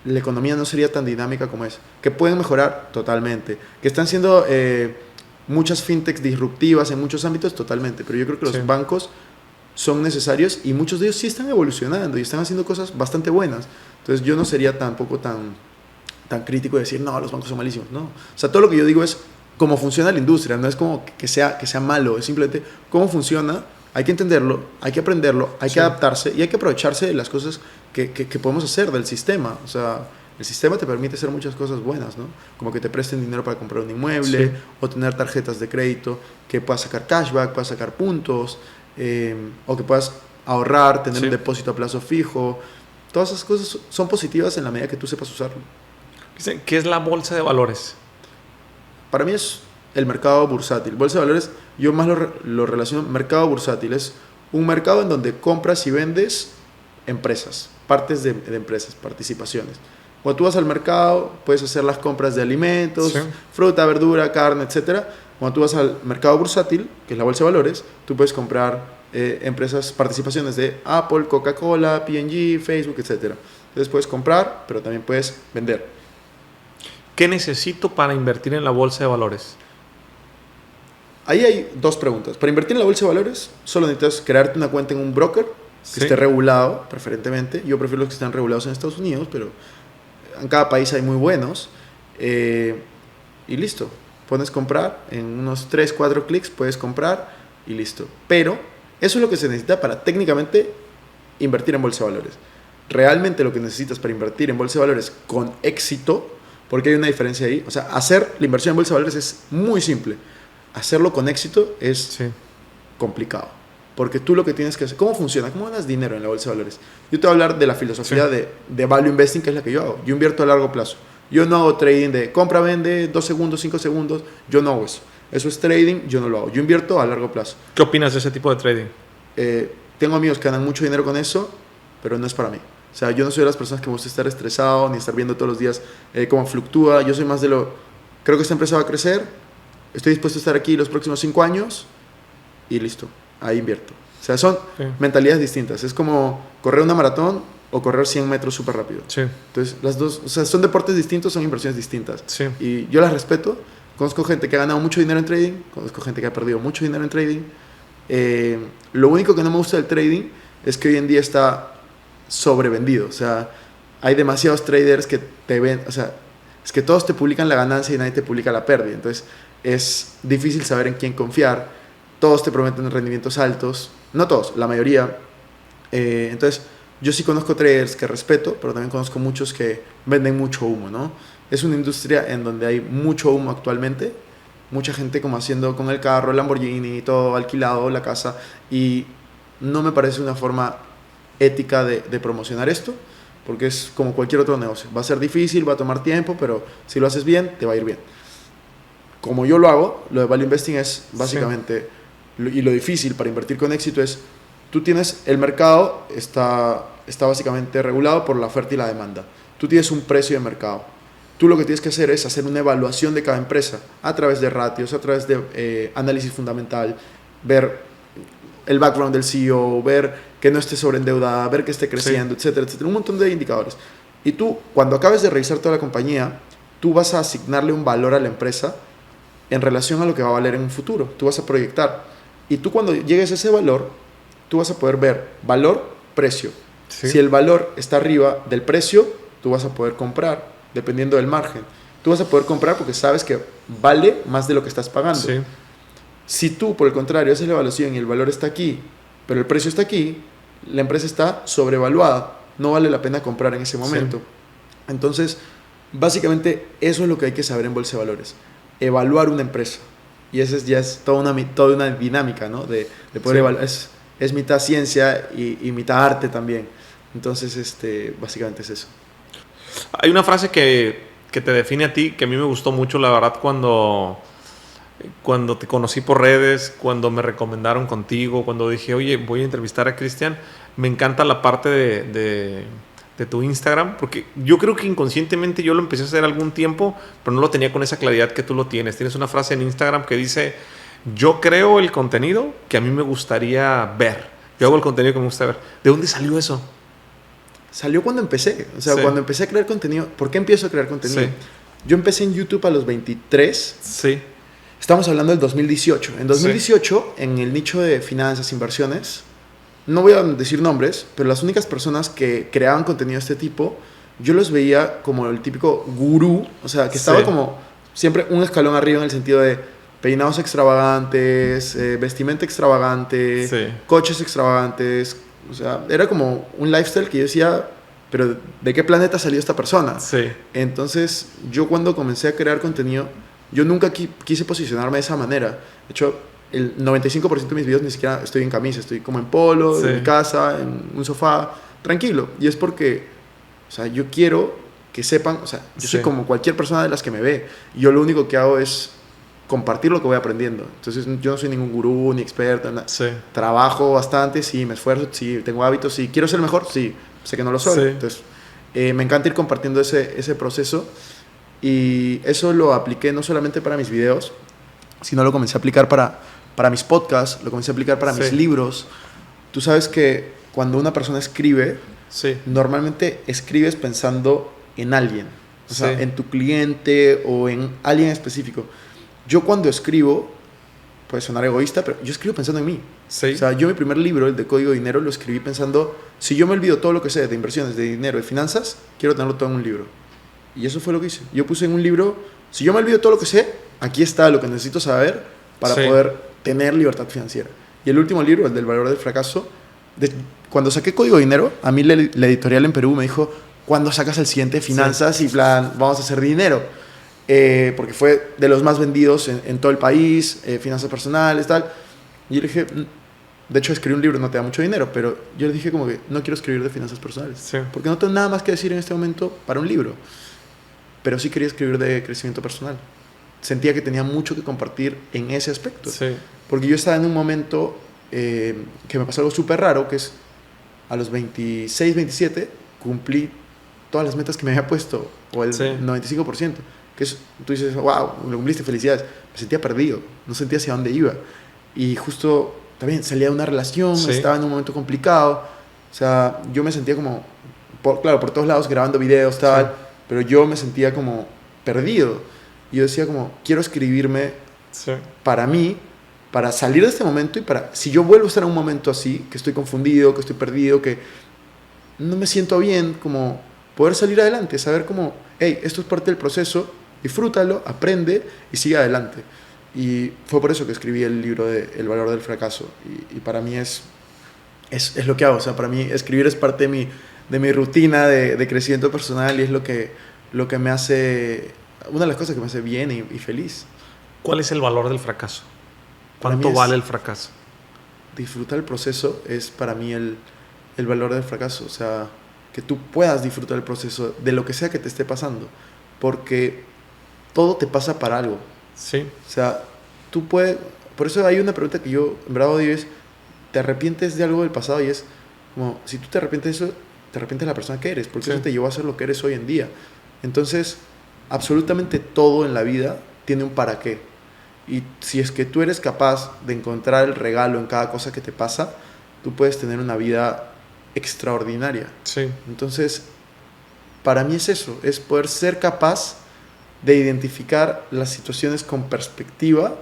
la economía no sería tan dinámica como es. Que pueden mejorar totalmente. Que están siendo muchas fintechs disruptivas en muchos ámbitos totalmente. Pero yo creo que los bancos son necesarios y muchos de ellos sí están evolucionando y están haciendo cosas bastante buenas. Entonces yo no sería tampoco tan crítico de decir, no, los bancos son malísimos. No. O sea, todo lo que yo digo es cómo funciona la industria. No es como que sea malo. Es simplemente cómo funciona. Hay que entenderlo, hay que aprenderlo, hay que adaptarse y hay que aprovecharse de las cosas que podemos hacer del sistema. O sea, el sistema te permite hacer muchas cosas buenas, ¿no? Como que te presten dinero para comprar un inmueble o tener tarjetas de crédito, que puedas sacar cashback, puedas sacar puntos, o que puedas ahorrar, tener un depósito a plazo fijo. Todas esas cosas son positivas en la medida que tú sepas usarlo. ¿Qué es la bolsa de valores? Para mí es el mercado bursátil. Bolsa de valores, yo más lo relaciono. Mercado bursátil es un mercado en donde compras y vendes empresas, partes de empresas, participaciones. Cuando tú vas al mercado, puedes hacer las compras de alimentos, fruta, verdura, carne, etc. Cuando tú vas al mercado bursátil, que es la bolsa de valores, tú puedes comprar empresas, participaciones de Apple, Coca-Cola, P&G, Facebook, etc. Entonces puedes comprar, pero también puedes vender. ¿Qué necesito para invertir en la bolsa de valores? ahí hay dos preguntas. Para invertir en la bolsa de valores, solo necesitas crearte una cuenta en un broker que esté regulado, preferentemente. Yo prefiero los que están regulados en Estados Unidos, pero en cada país hay muy buenos. Y listo. Pones comprar, en unos 3, 4 clics puedes comprar y listo. Pero eso es lo que se necesita para técnicamente invertir en bolsa de valores. Realmente lo que necesitas para invertir en bolsa de valores con éxito, porque hay una diferencia ahí, o sea, hacer la inversión en bolsa de valores es muy simple. Hacerlo con éxito es complicado. Porque tú lo que tienes que hacer... ¿Cómo funciona? ¿Cómo ganas dinero en la bolsa de valores? Yo te voy a hablar de la filosofía de value investing, que es la que yo hago. Yo invierto a largo plazo. Yo no hago trading de compra, vende, 2 segundos, 5 segundos. Yo no hago eso. Eso es trading, yo no lo hago. Yo invierto a largo plazo. ¿Qué opinas de ese tipo de trading? Tengo amigos que ganan mucho dinero con eso, pero no es para mí. O sea, yo no soy de las personas que me gusta estar estresado, ni estar viendo todos los días cómo fluctúa. Yo soy más de lo... Creo que esta empresa va a crecer. Estoy dispuesto a estar aquí los próximos 5 años. Y listo. Ahí invierto. O sea, son mentalidades distintas. Es como correr una maratón o correr 100 metros súper rápido. Entonces, las dos, o sea, son deportes distintos, son inversiones distintas. Y yo las respeto. Conozco gente que ha ganado mucho dinero en trading, conozco gente que ha perdido mucho dinero en trading. Lo único que no me gusta del trading es que hoy en día está sobrevendido. O sea, hay demasiados traders que te ven, o sea, es que todos te publican la ganancia y nadie te publica la pérdida. Entonces, es difícil saber en quién confiar. Todos te prometen rendimientos altos. No todos, la mayoría. Entonces, yo sí conozco traders que respeto, pero también conozco muchos que venden mucho humo, ¿no? Es una industria en donde hay mucho humo actualmente. Mucha gente como haciendo con el carro, el Lamborghini, todo alquilado, la casa. Y no me parece una forma ética de promocionar esto, porque es como cualquier otro negocio. Va a ser difícil, va a tomar tiempo, pero si lo haces bien, te va a ir bien. Como yo lo hago, lo de value investing es básicamente, y lo difícil para invertir con éxito es, tú tienes, el mercado está básicamente regulado por la oferta y la demanda. Tú tienes un precio de mercado. Tú lo que tienes que hacer es hacer una evaluación de cada empresa a través de ratios, a través de análisis fundamental, ver el background del CEO, ver que no esté sobreendeudada, ver que esté creciendo, etcétera, etcétera. Un montón de indicadores. Y tú, cuando acabes de revisar toda la compañía, tú vas a asignarle un valor a la empresa en relación a lo que va a valer en un futuro. Tú vas a proyectar. Y tú cuando llegues a ese valor, tú vas a poder ver valor, precio. Si el valor está arriba del precio, tú vas a poder comprar, dependiendo del margen. Tú vas a poder comprar porque sabes que vale más de lo que estás pagando. Si tú, por el contrario, haces la evaluación y el valor está aquí, pero el precio está aquí, la empresa está sobrevaluada. No vale la pena comprar en ese momento. Entonces, básicamente, eso es lo que hay que saber en bolsa de valores. Evaluar una empresa. Y esa ya es toda una dinámica, ¿no? De poder evaluar. Es mitad ciencia y mitad arte también. Entonces, básicamente es eso. Hay una frase que te define a ti, que a mí me gustó mucho, la verdad, cuando te conocí por redes, cuando me recomendaron contigo, cuando dije, oye, voy a entrevistar a Cristian. Me encanta la parte de tu Instagram, porque yo creo que inconscientemente yo lo empecé a hacer algún tiempo, pero no lo tenía con esa claridad que tú lo tienes. Tienes una frase en Instagram que dice, yo creo el contenido que a mí me gustaría ver. Yo hago el contenido que me gusta ver. ¿De dónde salió eso? Salió cuando empecé. O sea, cuando empecé a crear contenido. ¿Por qué empiezo a crear contenido? Yo empecé en YouTube a los 23. Estamos hablando del 2018. En 2018, en el nicho de finanzas, inversiones, no voy a decir nombres, pero las únicas personas que creaban contenido de este tipo, yo los veía como el típico gurú. O sea, que estaba como siempre un escalón arriba en el sentido de peinados extravagantes, vestimenta extravagante, coches extravagantes. O sea, era como un lifestyle que yo decía, pero ¿de qué planeta salió esta persona? Entonces, yo cuando comencé a crear contenido, yo nunca quise posicionarme de esa manera. De hecho, el 95% de mis videos ni siquiera estoy en camisa, estoy como en polo, en mi casa, en un sofá, tranquilo. Y es porque, o sea, yo quiero que sepan, o sea, yo soy como cualquier persona de las que me ve. Y yo lo único que hago es compartir lo que voy aprendiendo. Entonces, yo no soy ningún gurú ni experto. Trabajo bastante, sí, me esfuerzo, sí, tengo hábitos, sí. ¿Quiero ser mejor? Sí, sé que no lo soy. Entonces, me encanta ir compartiendo ese proceso. Y eso lo apliqué no solamente para mis videos, sino lo comencé a aplicar para mis podcasts, lo comencé a aplicar para mis libros. Tú sabes que cuando una persona escribe, normalmente escribes pensando en alguien. O sea, en tu cliente o en alguien específico. Yo cuando escribo, puede sonar egoísta, pero yo escribo pensando en mí. Sí. O sea, yo mi primer libro, el de Código de Dinero, lo escribí pensando, si yo me olvido todo lo que sé de inversiones, de dinero, de finanzas, quiero tenerlo todo en un libro. Y eso fue lo que hice. Yo puse en un libro, si yo me olvido todo lo que sé, aquí está lo que necesito saber para poder tener libertad financiera. Y el último libro, el del valor del fracaso, cuando saqué Código de Dinero, a mí la editorial en Perú me dijo, ¿cuándo sacas el siguiente finanzas? Y plan, vamos a hacer dinero. Porque fue de los más vendidos en todo el país, finanzas personales, tal. Y yo le dije, de hecho escribí un libro, no te da mucho dinero, pero yo le dije como que no quiero escribir de finanzas personales. Sí. Porque no tengo nada más que decir en este momento para un libro. Pero sí quería escribir de crecimiento personal. Sentía que tenía mucho que compartir en ese aspecto. Sí. Porque yo estaba en un momento que me pasó algo súper raro, que es a los 26, 27, cumplí todas las metas que me había puesto, o el 95%. Que es, tú dices, wow, lo cumpliste, felicidades. Me sentía perdido, no sentía hacia dónde iba. Y justo también salía de una relación, estaba en un momento complicado. O sea, yo me sentía como, claro, por todos lados grabando videos, tal, pero yo me sentía como perdido. Y yo decía como, quiero escribirme para mí, para salir de este momento y para, si yo vuelvo a estar en un momento así, que estoy confundido, que estoy perdido, que no me siento bien, como poder salir adelante, saber como, hey, esto es parte del proceso, disfrútalo, aprende y sigue adelante. Y fue por eso que escribí el libro de El valor del fracaso. Y para mí es lo que hago. O sea, para mí escribir es parte de mi rutina de crecimiento personal y es lo que me hace, una de las cosas que me hace bien y feliz. ¿Cuál es el valor del fracaso? ¿Cuánto vale el fracaso? Disfrutar el proceso es para mí el valor del fracaso. O sea, que tú puedas disfrutar el proceso de lo que sea que te esté pasando. Porque todo te pasa para algo. Sí. O sea, tú puedes... Por eso hay una pregunta que yo en verdad odio es, ¿te arrepientes de algo del pasado? Y es como, si tú te arrepientes de eso, te arrepientes de la persona que eres, porque eso te llevó a ser lo que eres hoy en día. Entonces, absolutamente todo en la vida tiene un para qué. Y si es que tú eres capaz de encontrar el regalo en cada cosa que te pasa, tú puedes tener una vida extraordinaria. Sí. Entonces, para mí es eso, es poder ser capaz de identificar las situaciones con perspectiva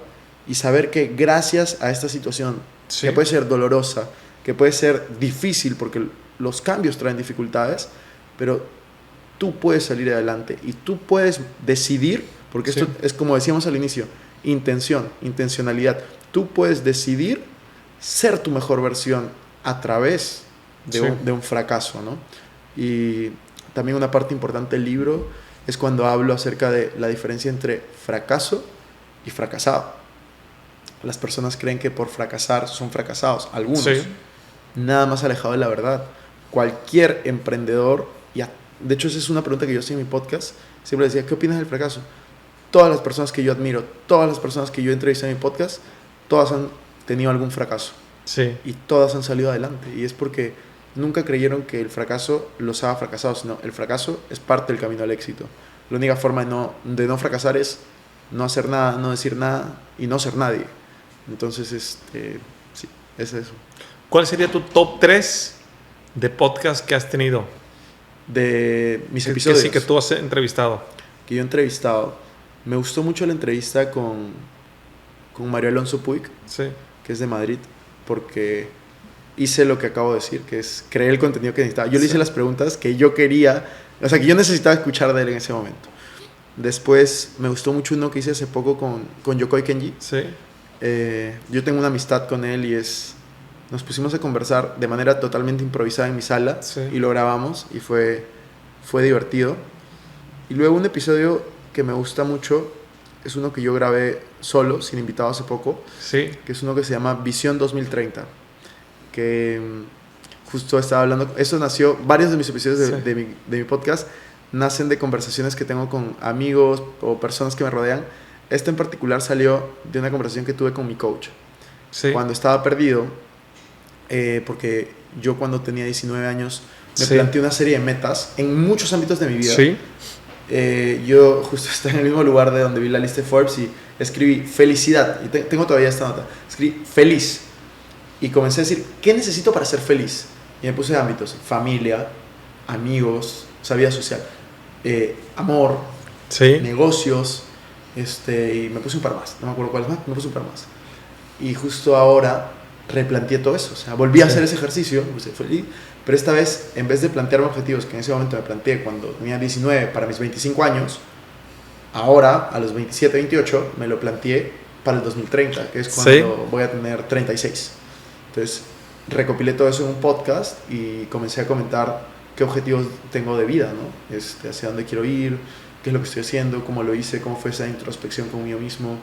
y saber que gracias a esta situación, que puede ser dolorosa, que puede ser difícil porque los cambios traen dificultades, pero tú puedes salir adelante y tú puedes decidir, porque esto es como decíamos al inicio, intencionalidad. Tú puedes decidir ser tu mejor versión a través de un fracaso, ¿no? Y también una parte importante del libro es cuando hablo acerca de la diferencia entre fracaso y fracasado. Las personas creen que por fracasar son fracasados, algunos. Nada más alejado de la verdad. Cualquier emprendedor, de hecho esa es una pregunta que yo hacía en mi podcast, siempre decía, ¿qué opinas del fracaso? Todas las personas que yo admiro, todas las personas que yo entrevisté en mi podcast, todas han tenido algún fracaso. Y todas han salido adelante. Y es porque nunca creyeron que el fracaso los haga fracasados, sino el fracaso es parte del camino al éxito. La única forma de no fracasar es no hacer nada, no decir nada y no ser nadie. Entonces, sí, es eso. ¿Cuál sería tu top 3 de podcast que has tenido? De mis episodios. Que tú has entrevistado. Que yo he entrevistado. Me gustó mucho la entrevista con Mario Alonso Puig, que es de Madrid, porque hice lo que acabo de decir, que es crear el contenido que necesitaba. Yo le hice las preguntas que yo quería, o sea, que yo necesitaba escuchar de él en ese momento. Después me gustó mucho uno que hice hace poco con Yokoi Kenji. Yo tengo una amistad con él y nos pusimos a conversar de manera totalmente improvisada en mi sala y lo grabamos y fue divertido. Y luego un episodio que me gusta mucho es uno que yo grabé solo, sin invitado hace poco, que es uno que se llama Visión 2030, que justo estaba hablando, eso nació, varios de mis episodios de mi podcast nacen de conversaciones que tengo con amigos o personas que me rodean. Este en particular salió de una conversación que tuve con mi coach. Cuando estaba perdido, porque yo cuando tenía 19 años me planteé una serie de metas en muchos ámbitos de mi vida. Yo justo estaba en el mismo lugar de donde vi la lista de Forbes y escribí felicidad, y tengo todavía esta nota, escribí feliz y comencé a decir, ¿qué necesito para ser feliz? Y me puse ámbitos, familia, amigos, o sea, vida social, amor, negocios, y me puse un par más, no me acuerdo cuáles más, me puse un par más. Y justo ahora replanteé todo eso. O sea, volví a hacer ese ejercicio, pues, feliz, pero esta vez, en vez de plantearme objetivos que en ese momento me planteé cuando tenía 19 para mis 25 años, ahora, a los 27, 28, me lo planteé para el 2030, que es cuando voy a tener 36. Entonces, recopilé todo eso en un podcast y comencé a comentar qué objetivos tengo de vida, ¿no? Hacia dónde quiero ir, qué es lo que estoy haciendo, cómo lo hice, cómo fue esa introspección conmigo mismo.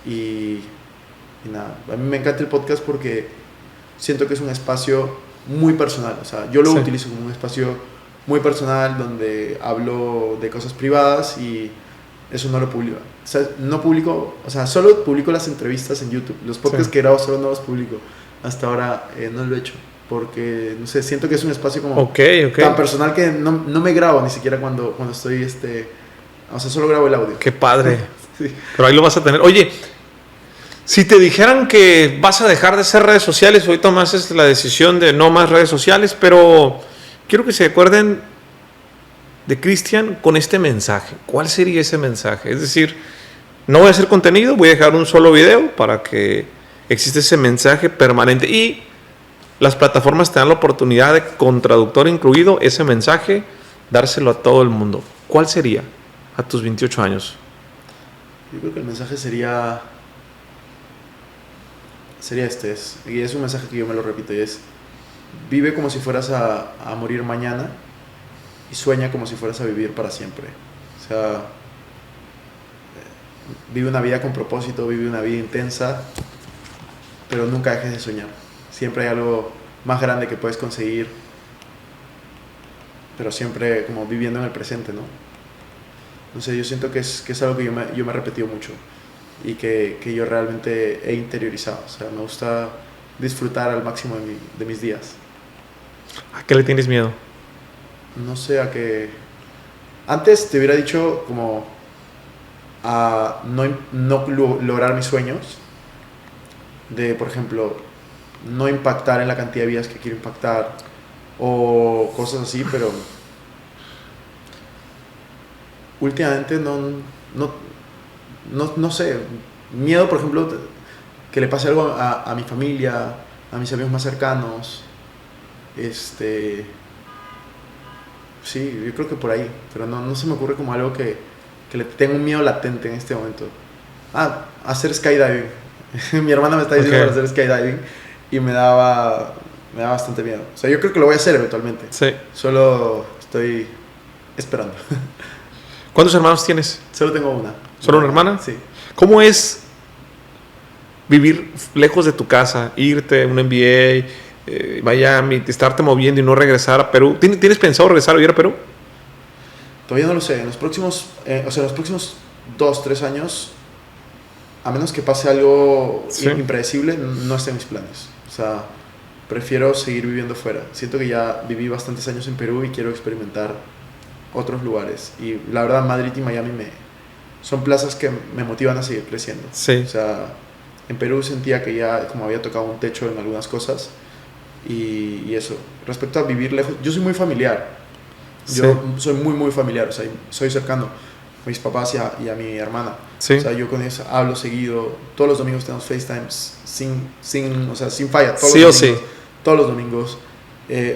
Y nada, a mí me encanta el podcast porque siento que es un espacio muy personal. O sea, yo lo utilizo como un espacio muy personal donde hablo de cosas privadas y eso no lo publico. O sea, no publico, o sea, solo publico las entrevistas en YouTube. Los podcasts que grabo solo no los publico. Hasta ahora no lo he hecho porque, no sé, siento que es un espacio como tan personal que no me grabo ni siquiera cuando estoy, o sea, solo grabo el audio. Qué padre. Sí. Pero ahí lo vas a tener. Oye, si te dijeran que vas a dejar de hacer redes sociales, hoy tomas la decisión de no más redes sociales, pero quiero que se acuerden de Cristian con este mensaje. ¿Cuál sería ese mensaje? Es decir, no voy a hacer contenido, voy a dejar un solo video para que existe ese mensaje permanente. Y las plataformas te dan la oportunidad de, con traductor incluido, ese mensaje, dárselo a todo el mundo. ¿Cuál sería a tus 28 años? Yo creo que el mensaje sería y es un mensaje que yo me lo repito, y es: vive como si fueras a morir mañana y sueña como si fueras a vivir para siempre. O sea, vive una vida con propósito, vive una vida intensa, pero nunca dejes de soñar. Siempre hay algo más grande que puedes conseguir, pero siempre como viviendo en el presente, ¿no? No sé, yo siento que es algo que yo me he repetido mucho y que yo realmente he interiorizado. O sea, me gusta disfrutar al máximo de mis días. ¿A qué le tienes miedo? No sé, a que... Antes te hubiera dicho como a no lograr mis sueños. De, por ejemplo, no impactar en la cantidad de vidas que quiero impactar o cosas así, pero últimamente no sé, miedo, por ejemplo, que le pase algo a mi familia, a mis amigos más cercanos, sí, yo creo que por ahí, pero no se me ocurre como algo que le tenga un miedo latente en este momento. Hacer skydiving. Mi hermana me está diciendo para hacer skydiving y me da bastante miedo. O sea, yo creo que lo voy a hacer eventualmente. Sí. Solo estoy esperando. ¿Cuántos hermanos tienes? Solo tengo una. ¿Solo una hermana? Sí. ¿Cómo es vivir lejos de tu casa, irte a un MBA, Miami, estarte moviendo y no regresar a Perú? ¿Tienes pensado regresar a vivir a Perú? Todavía no lo sé. En los próximos 2-3 años, a menos que pase algo impredecible, no está en mis planes. O sea, prefiero seguir viviendo fuera. Siento que ya viví bastantes años en Perú y quiero experimentar otros lugares. Y la verdad, Madrid y Miami son plazas que me motivan a seguir creciendo. Sí. O sea, en Perú sentía que ya como había tocado un techo en algunas cosas y eso. Respecto a vivir lejos, yo soy muy familiar. Yo soy muy, muy familiar. O sea, soy cercano a mis papás y a mi hermana. Sí. O sea, yo con ellos hablo seguido. Todos los domingos tenemos FaceTimes sin falla. Todos los domingos.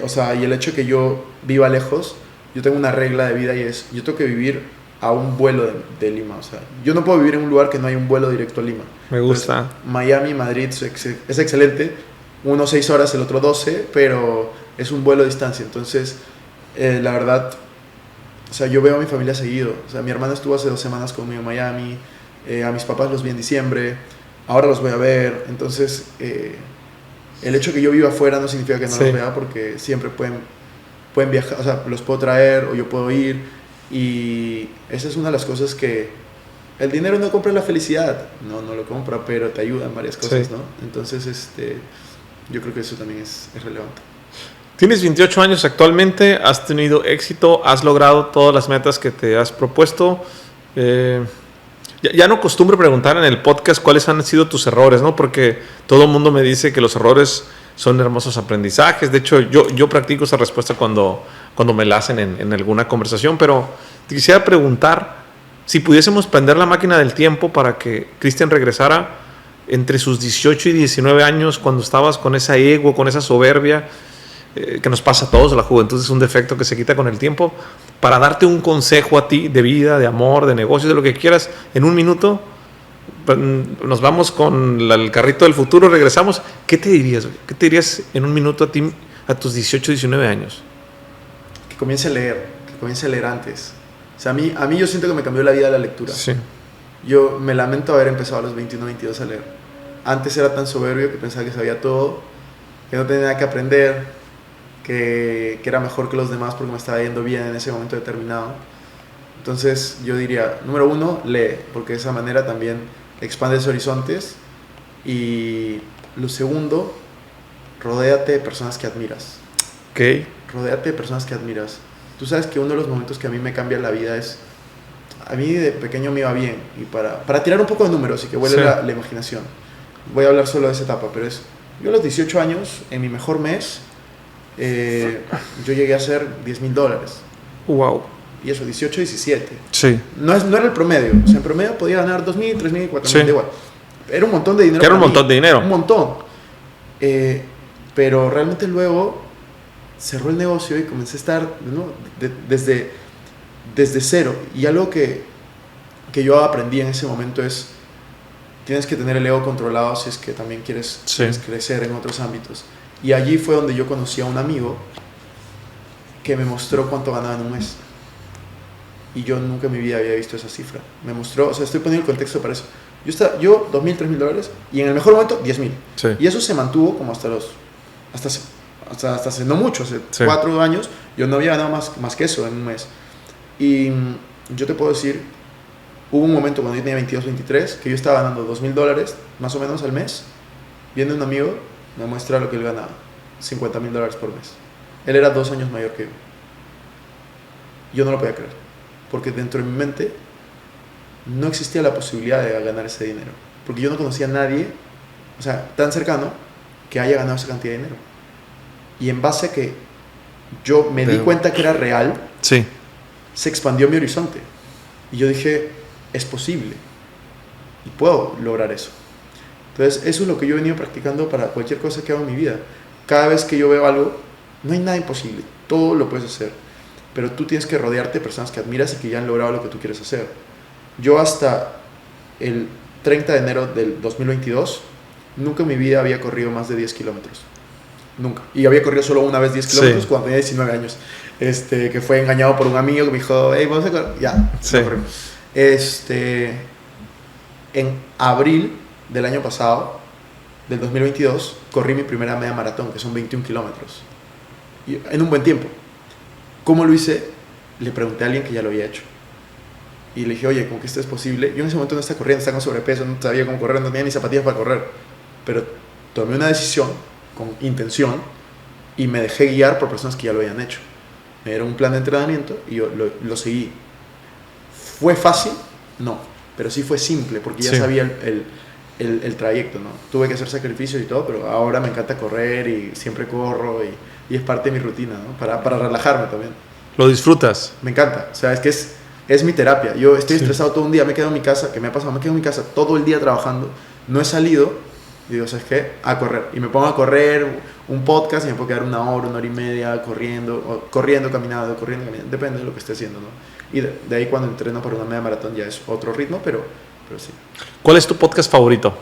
O sea, y el hecho de que yo viva lejos, yo tengo una regla de vida y es: yo tengo que vivir a un vuelo de Lima. O sea, yo no puedo vivir en un lugar que no hay un vuelo directo a Lima. Me gusta. Entonces, Miami, Madrid es excelente. Uno 6 horas, el otro 12, pero es un vuelo de distancia. Entonces, la verdad, o sea, yo veo a mi familia seguido. O sea, mi hermana estuvo hace 2 semanas conmigo en Miami. A mis papás los vi en diciembre. Ahora los voy a ver. Entonces, el hecho de que yo viva afuera no significa que no los vea, porque siempre pueden viajar. O sea, los puedo traer o yo puedo ir. Y esa es una de las cosas que el dinero no compra la felicidad, no lo compra, pero te ayuda en varias cosas, ¿no? Entonces, yo creo que eso también es relevante. Tienes 28 años actualmente, has tenido éxito, has logrado todas las metas que te has propuesto. Ya no acostumbro preguntar en el podcast cuáles han sido tus errores, ¿no? Porque todo el mundo me dice que los errores son hermosos aprendizajes. De hecho, yo practico esa respuesta cuando me la hacen en alguna conversación, pero te quisiera preguntar, si pudiésemos prender la máquina del tiempo para que Cristian regresara, entre sus 18 y 19 años, cuando estabas con esa ego, con esa soberbia, que nos pasa a todos, la juventud es un defecto que se quita con el tiempo, para darte un consejo a ti de vida, de amor, de negocios, de lo que quieras, en un minuto, nos vamos con el carrito del futuro, regresamos, ¿qué te dirías? ¿Qué te dirías en un minuto a ti, a tus 18, 19 años? Que comience a leer antes. O sea, a mí yo siento que me cambió la vida la lectura. Sí. Yo me lamento haber empezado a los 21, 22 a leer. Antes era tan soberbio que pensaba que sabía todo, que no tenía nada que aprender, que era mejor que los demás porque me estaba yendo bien en ese momento determinado. Entonces yo diría, número 1, lee, porque de esa manera también expandes horizontes. Y lo segundo, rodéate de personas que admiras. Ok. Rodéate de personas que admiras. Tú sabes que uno de los momentos que a mí me cambia la vida es... A mí de pequeño me iba bien, y para tirar un poco de números y que vuelva la imaginación, voy a hablar solo de esa etapa, pero es... Yo a los 18 años, en mi mejor mes, yo llegué a hacer $10,000. Wow. Y eso, 18, 17. Sí. No era el promedio. O sea, en promedio podía ganar 2,000, 3,000, 4,000, igual. Era un montón de dinero. Era un montón de dinero. Un montón. Pero realmente luego cerró el negocio y comencé a estar, ¿no? desde cero. Y algo que yo aprendí en ese momento es: tienes que tener el ego controlado si es que también quieres crecer en otros ámbitos. Y allí fue donde yo conocí a un amigo que me mostró cuánto ganaba en un mes. Y yo nunca en mi vida había visto esa cifra. Me mostró, o sea, estoy poniendo el contexto para eso. Yo $2,000, $3,000, y en el mejor momento $10,000. Sí. Y eso se mantuvo como hasta hace no mucho, hace 4 años, yo no había ganado más que eso en un mes. Y yo te puedo decir, hubo un momento cuando yo tenía 22, 23, que yo estaba ganando $2,000 más o menos al mes. Viene un amigo, me muestra lo que él ganaba, $50,000 por mes. Él era 2 años mayor que yo. Yo no lo podía creer, porque dentro de mi mente no existía la posibilidad de ganar ese dinero, porque yo no conocía a nadie, o sea, tan cercano, que haya ganado esa cantidad de dinero. Y en base a que yo me di cuenta que era real, se expandió mi horizonte. Y yo dije, es posible, y puedo lograr eso. Entonces, eso es lo que yo he venido practicando para cualquier cosa que hago en mi vida. Cada vez que yo veo algo, no hay nada imposible, todo lo puedes hacer. Pero tú tienes que rodearte de personas que admiras y que ya han logrado lo que tú quieres hacer. Yo hasta el 30 de enero del 2022, nunca en mi vida había corrido más de 10 kilómetros. Nunca. Y había corrido solo una vez 10 kilómetros cuando tenía 19 años. Que fue engañado por un amigo que me dijo, hey, vamos a correr. Ya, no corrimos. En abril del año pasado, del 2022, corrí mi primera media maratón, que son 21 kilómetros. Y en un buen tiempo. ¿Cómo lo hice? Le pregunté a alguien que ya lo había hecho. Y le dije, oye, ¿cómo que esto es posible? Yo en ese momento no estaba corriendo, estaba con sobrepeso, no sabía cómo correr, no tenía ni zapatillas para correr. Pero tomé una decisión con intención y me dejé guiar por personas que ya lo habían hecho. Me dieron un plan de entrenamiento y yo lo seguí. ¿Fue fácil? No, pero sí fue simple porque ya sabía el trayecto, ¿no? Tuve que hacer sacrificios y todo, pero ahora me encanta correr y siempre corro y es parte de mi rutina, ¿no? Para relajarme también. ¿Lo disfrutas? Me encanta, o sea, es que es mi terapia. Yo estoy estresado todo un día, me quedo en mi casa, ¿qué me ha pasado? Me quedo en mi casa todo el día trabajando, no he salido, y digo, ¿sabes qué? A correr. Y me pongo a correr un podcast y me puedo quedar 1 hora y media corriendo, caminando, depende de lo que esté haciendo, ¿no? Y de ahí cuando entreno para una media maratón ya es otro ritmo, pero sí. ¿Cuál es tu podcast favorito?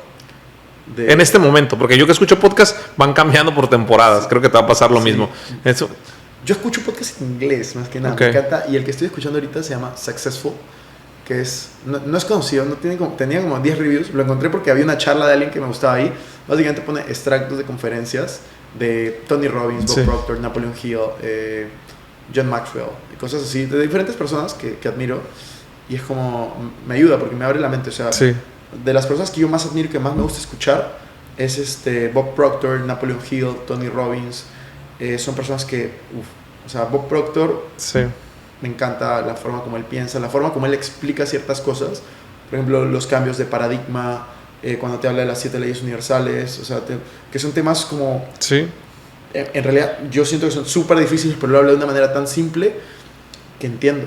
En este momento, porque yo que escucho podcasts van cambiando por temporadas, creo que te va a pasar lo mismo. Eso. Yo escucho podcast en inglés más que nada, me encanta, y el que estoy escuchando ahorita se llama Successful, que no es conocido, tenía como 10 reviews, lo encontré porque había una charla de alguien que me gustaba ahí, básicamente pone extractos de conferencias de Tony Robbins, Bob Proctor, Napoleon Hill, John Maxwell, cosas así, de diferentes personas que admiro, y es como, me ayuda porque me abre la mente, o sea, de las personas que yo más admiro y que más me gusta escuchar, es Bob Proctor, Napoleon Hill, Tony Robbins, son personas que, o sea, Bob Proctor, me encanta la forma como él piensa, la forma como él explica ciertas cosas, por ejemplo, los cambios de paradigma, cuando te habla de las 7 leyes universales, o sea, que son temas como... En realidad, yo siento que son súper difíciles, pero lo habla de una manera tan simple que entiendo.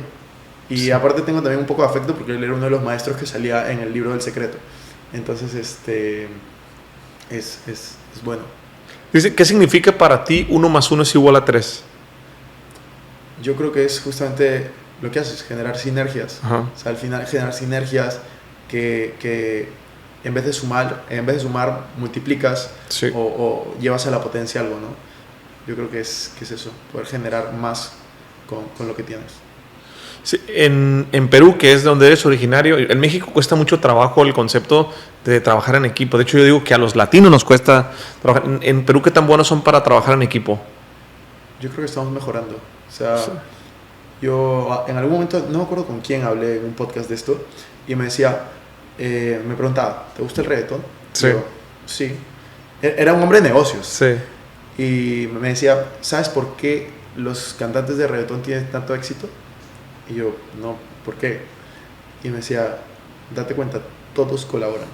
Y aparte tengo también un poco de afecto porque él era uno de los maestros que salía en el libro del secreto. Entonces, es bueno. Dice, ¿qué significa para ti 1 más 1 es igual a 3? Yo creo que es justamente lo que haces, generar sinergias. Ajá. O sea, al final generar sinergias que en vez de sumar, multiplicas Sí. o llevas a la potencia algo, ¿no? Yo creo que es eso, poder generar más con lo que tienes. Sí, en Perú, que es donde eres originario, en México cuesta mucho trabajo el concepto de trabajar en equipo. De hecho, yo digo que a los latinos nos cuesta trabajar. En Perú, ¿qué tan buenos son para trabajar en equipo? Yo creo que estamos mejorando. O sea, Sí. yo en algún momento, no me acuerdo con quién hablé en un podcast de esto, y me decía, me preguntaba, ¿te gusta el reggaetón? Sí. Y yo, sí. Era un hombre de negocios. Sí. Y me decía, ¿sabes por qué los cantantes de reggaetón tienen tanto éxito? Y yo, no, ¿por qué? Y me decía, date cuenta, todos colaboran.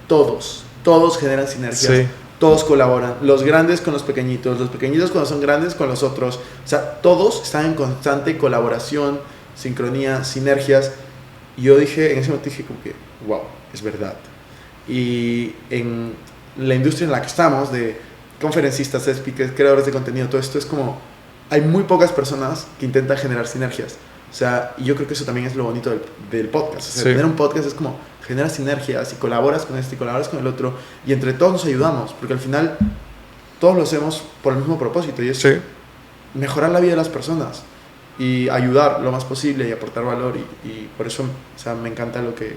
Todos generan sinergias. Sí. Todos colaboran. Los grandes con los pequeñitos cuando son grandes con los otros. O sea, todos están en constante colaboración, sincronía, sinergias. Y yo dije, en ese momento dije como que, wow, es verdad. Y en la industria en la que estamos, de conferencistas, speakers, creadores de contenido, todo esto es como, hay muy pocas personas que intentan generar sinergias. O sea, y yo creo que eso también es lo bonito del podcast. O sea, Sí. tener un podcast es como generas sinergias y colaboras con este y colaboras con el otro y entre todos nos ayudamos, porque al final todos lo hacemos por el mismo propósito y es Sí. mejorar la vida de las personas y ayudar lo más posible y aportar valor y por eso, o sea, me encanta lo que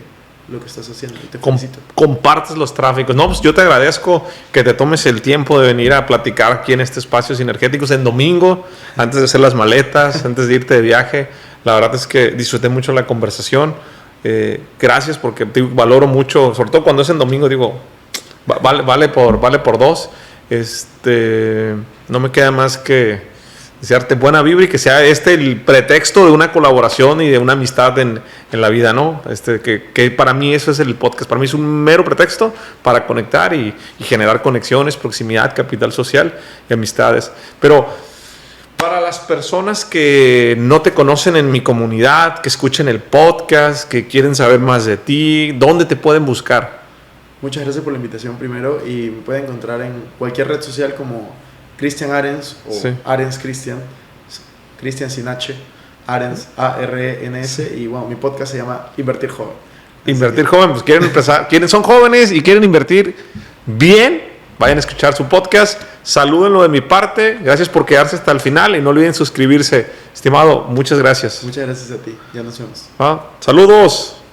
estás haciendo y te felicito. Compartes los tráficos. No, pues yo te agradezco que te tomes el tiempo de venir a platicar aquí en este espacio Sinergéticos en domingo, antes de hacer las maletas, antes de irte de viaje. La verdad es que disfruté mucho la conversación. Gracias porque te valoro mucho, sobre todo cuando es en domingo, digo, vale por dos. No me queda más que desearte buena vibra y que sea el pretexto de una colaboración y de una amistad en la vida, ¿no? Que para mí eso es el podcast. Para mí es un mero pretexto para conectar y generar conexiones, proximidad, capital social y amistades. Pero para las personas que no te conocen en mi comunidad, que escuchen el podcast, que quieren saber más de ti, ¿dónde te pueden buscar? Muchas gracias por la invitación primero y me pueden encontrar en cualquier red social como Cristian Arens o Sí. Arens Cristian sin H, Arens, A-R-E-N-S, y bueno, mi podcast se llama Invertir Joven. Invertir joven, pues quieren empezar, son jóvenes y quieren invertir bien, vayan a escuchar su podcast, salúdenlo de mi parte, gracias por quedarse hasta el final y no olviden suscribirse. Estimado, muchas gracias. Muchas gracias a ti, ya nos vemos. Saludos.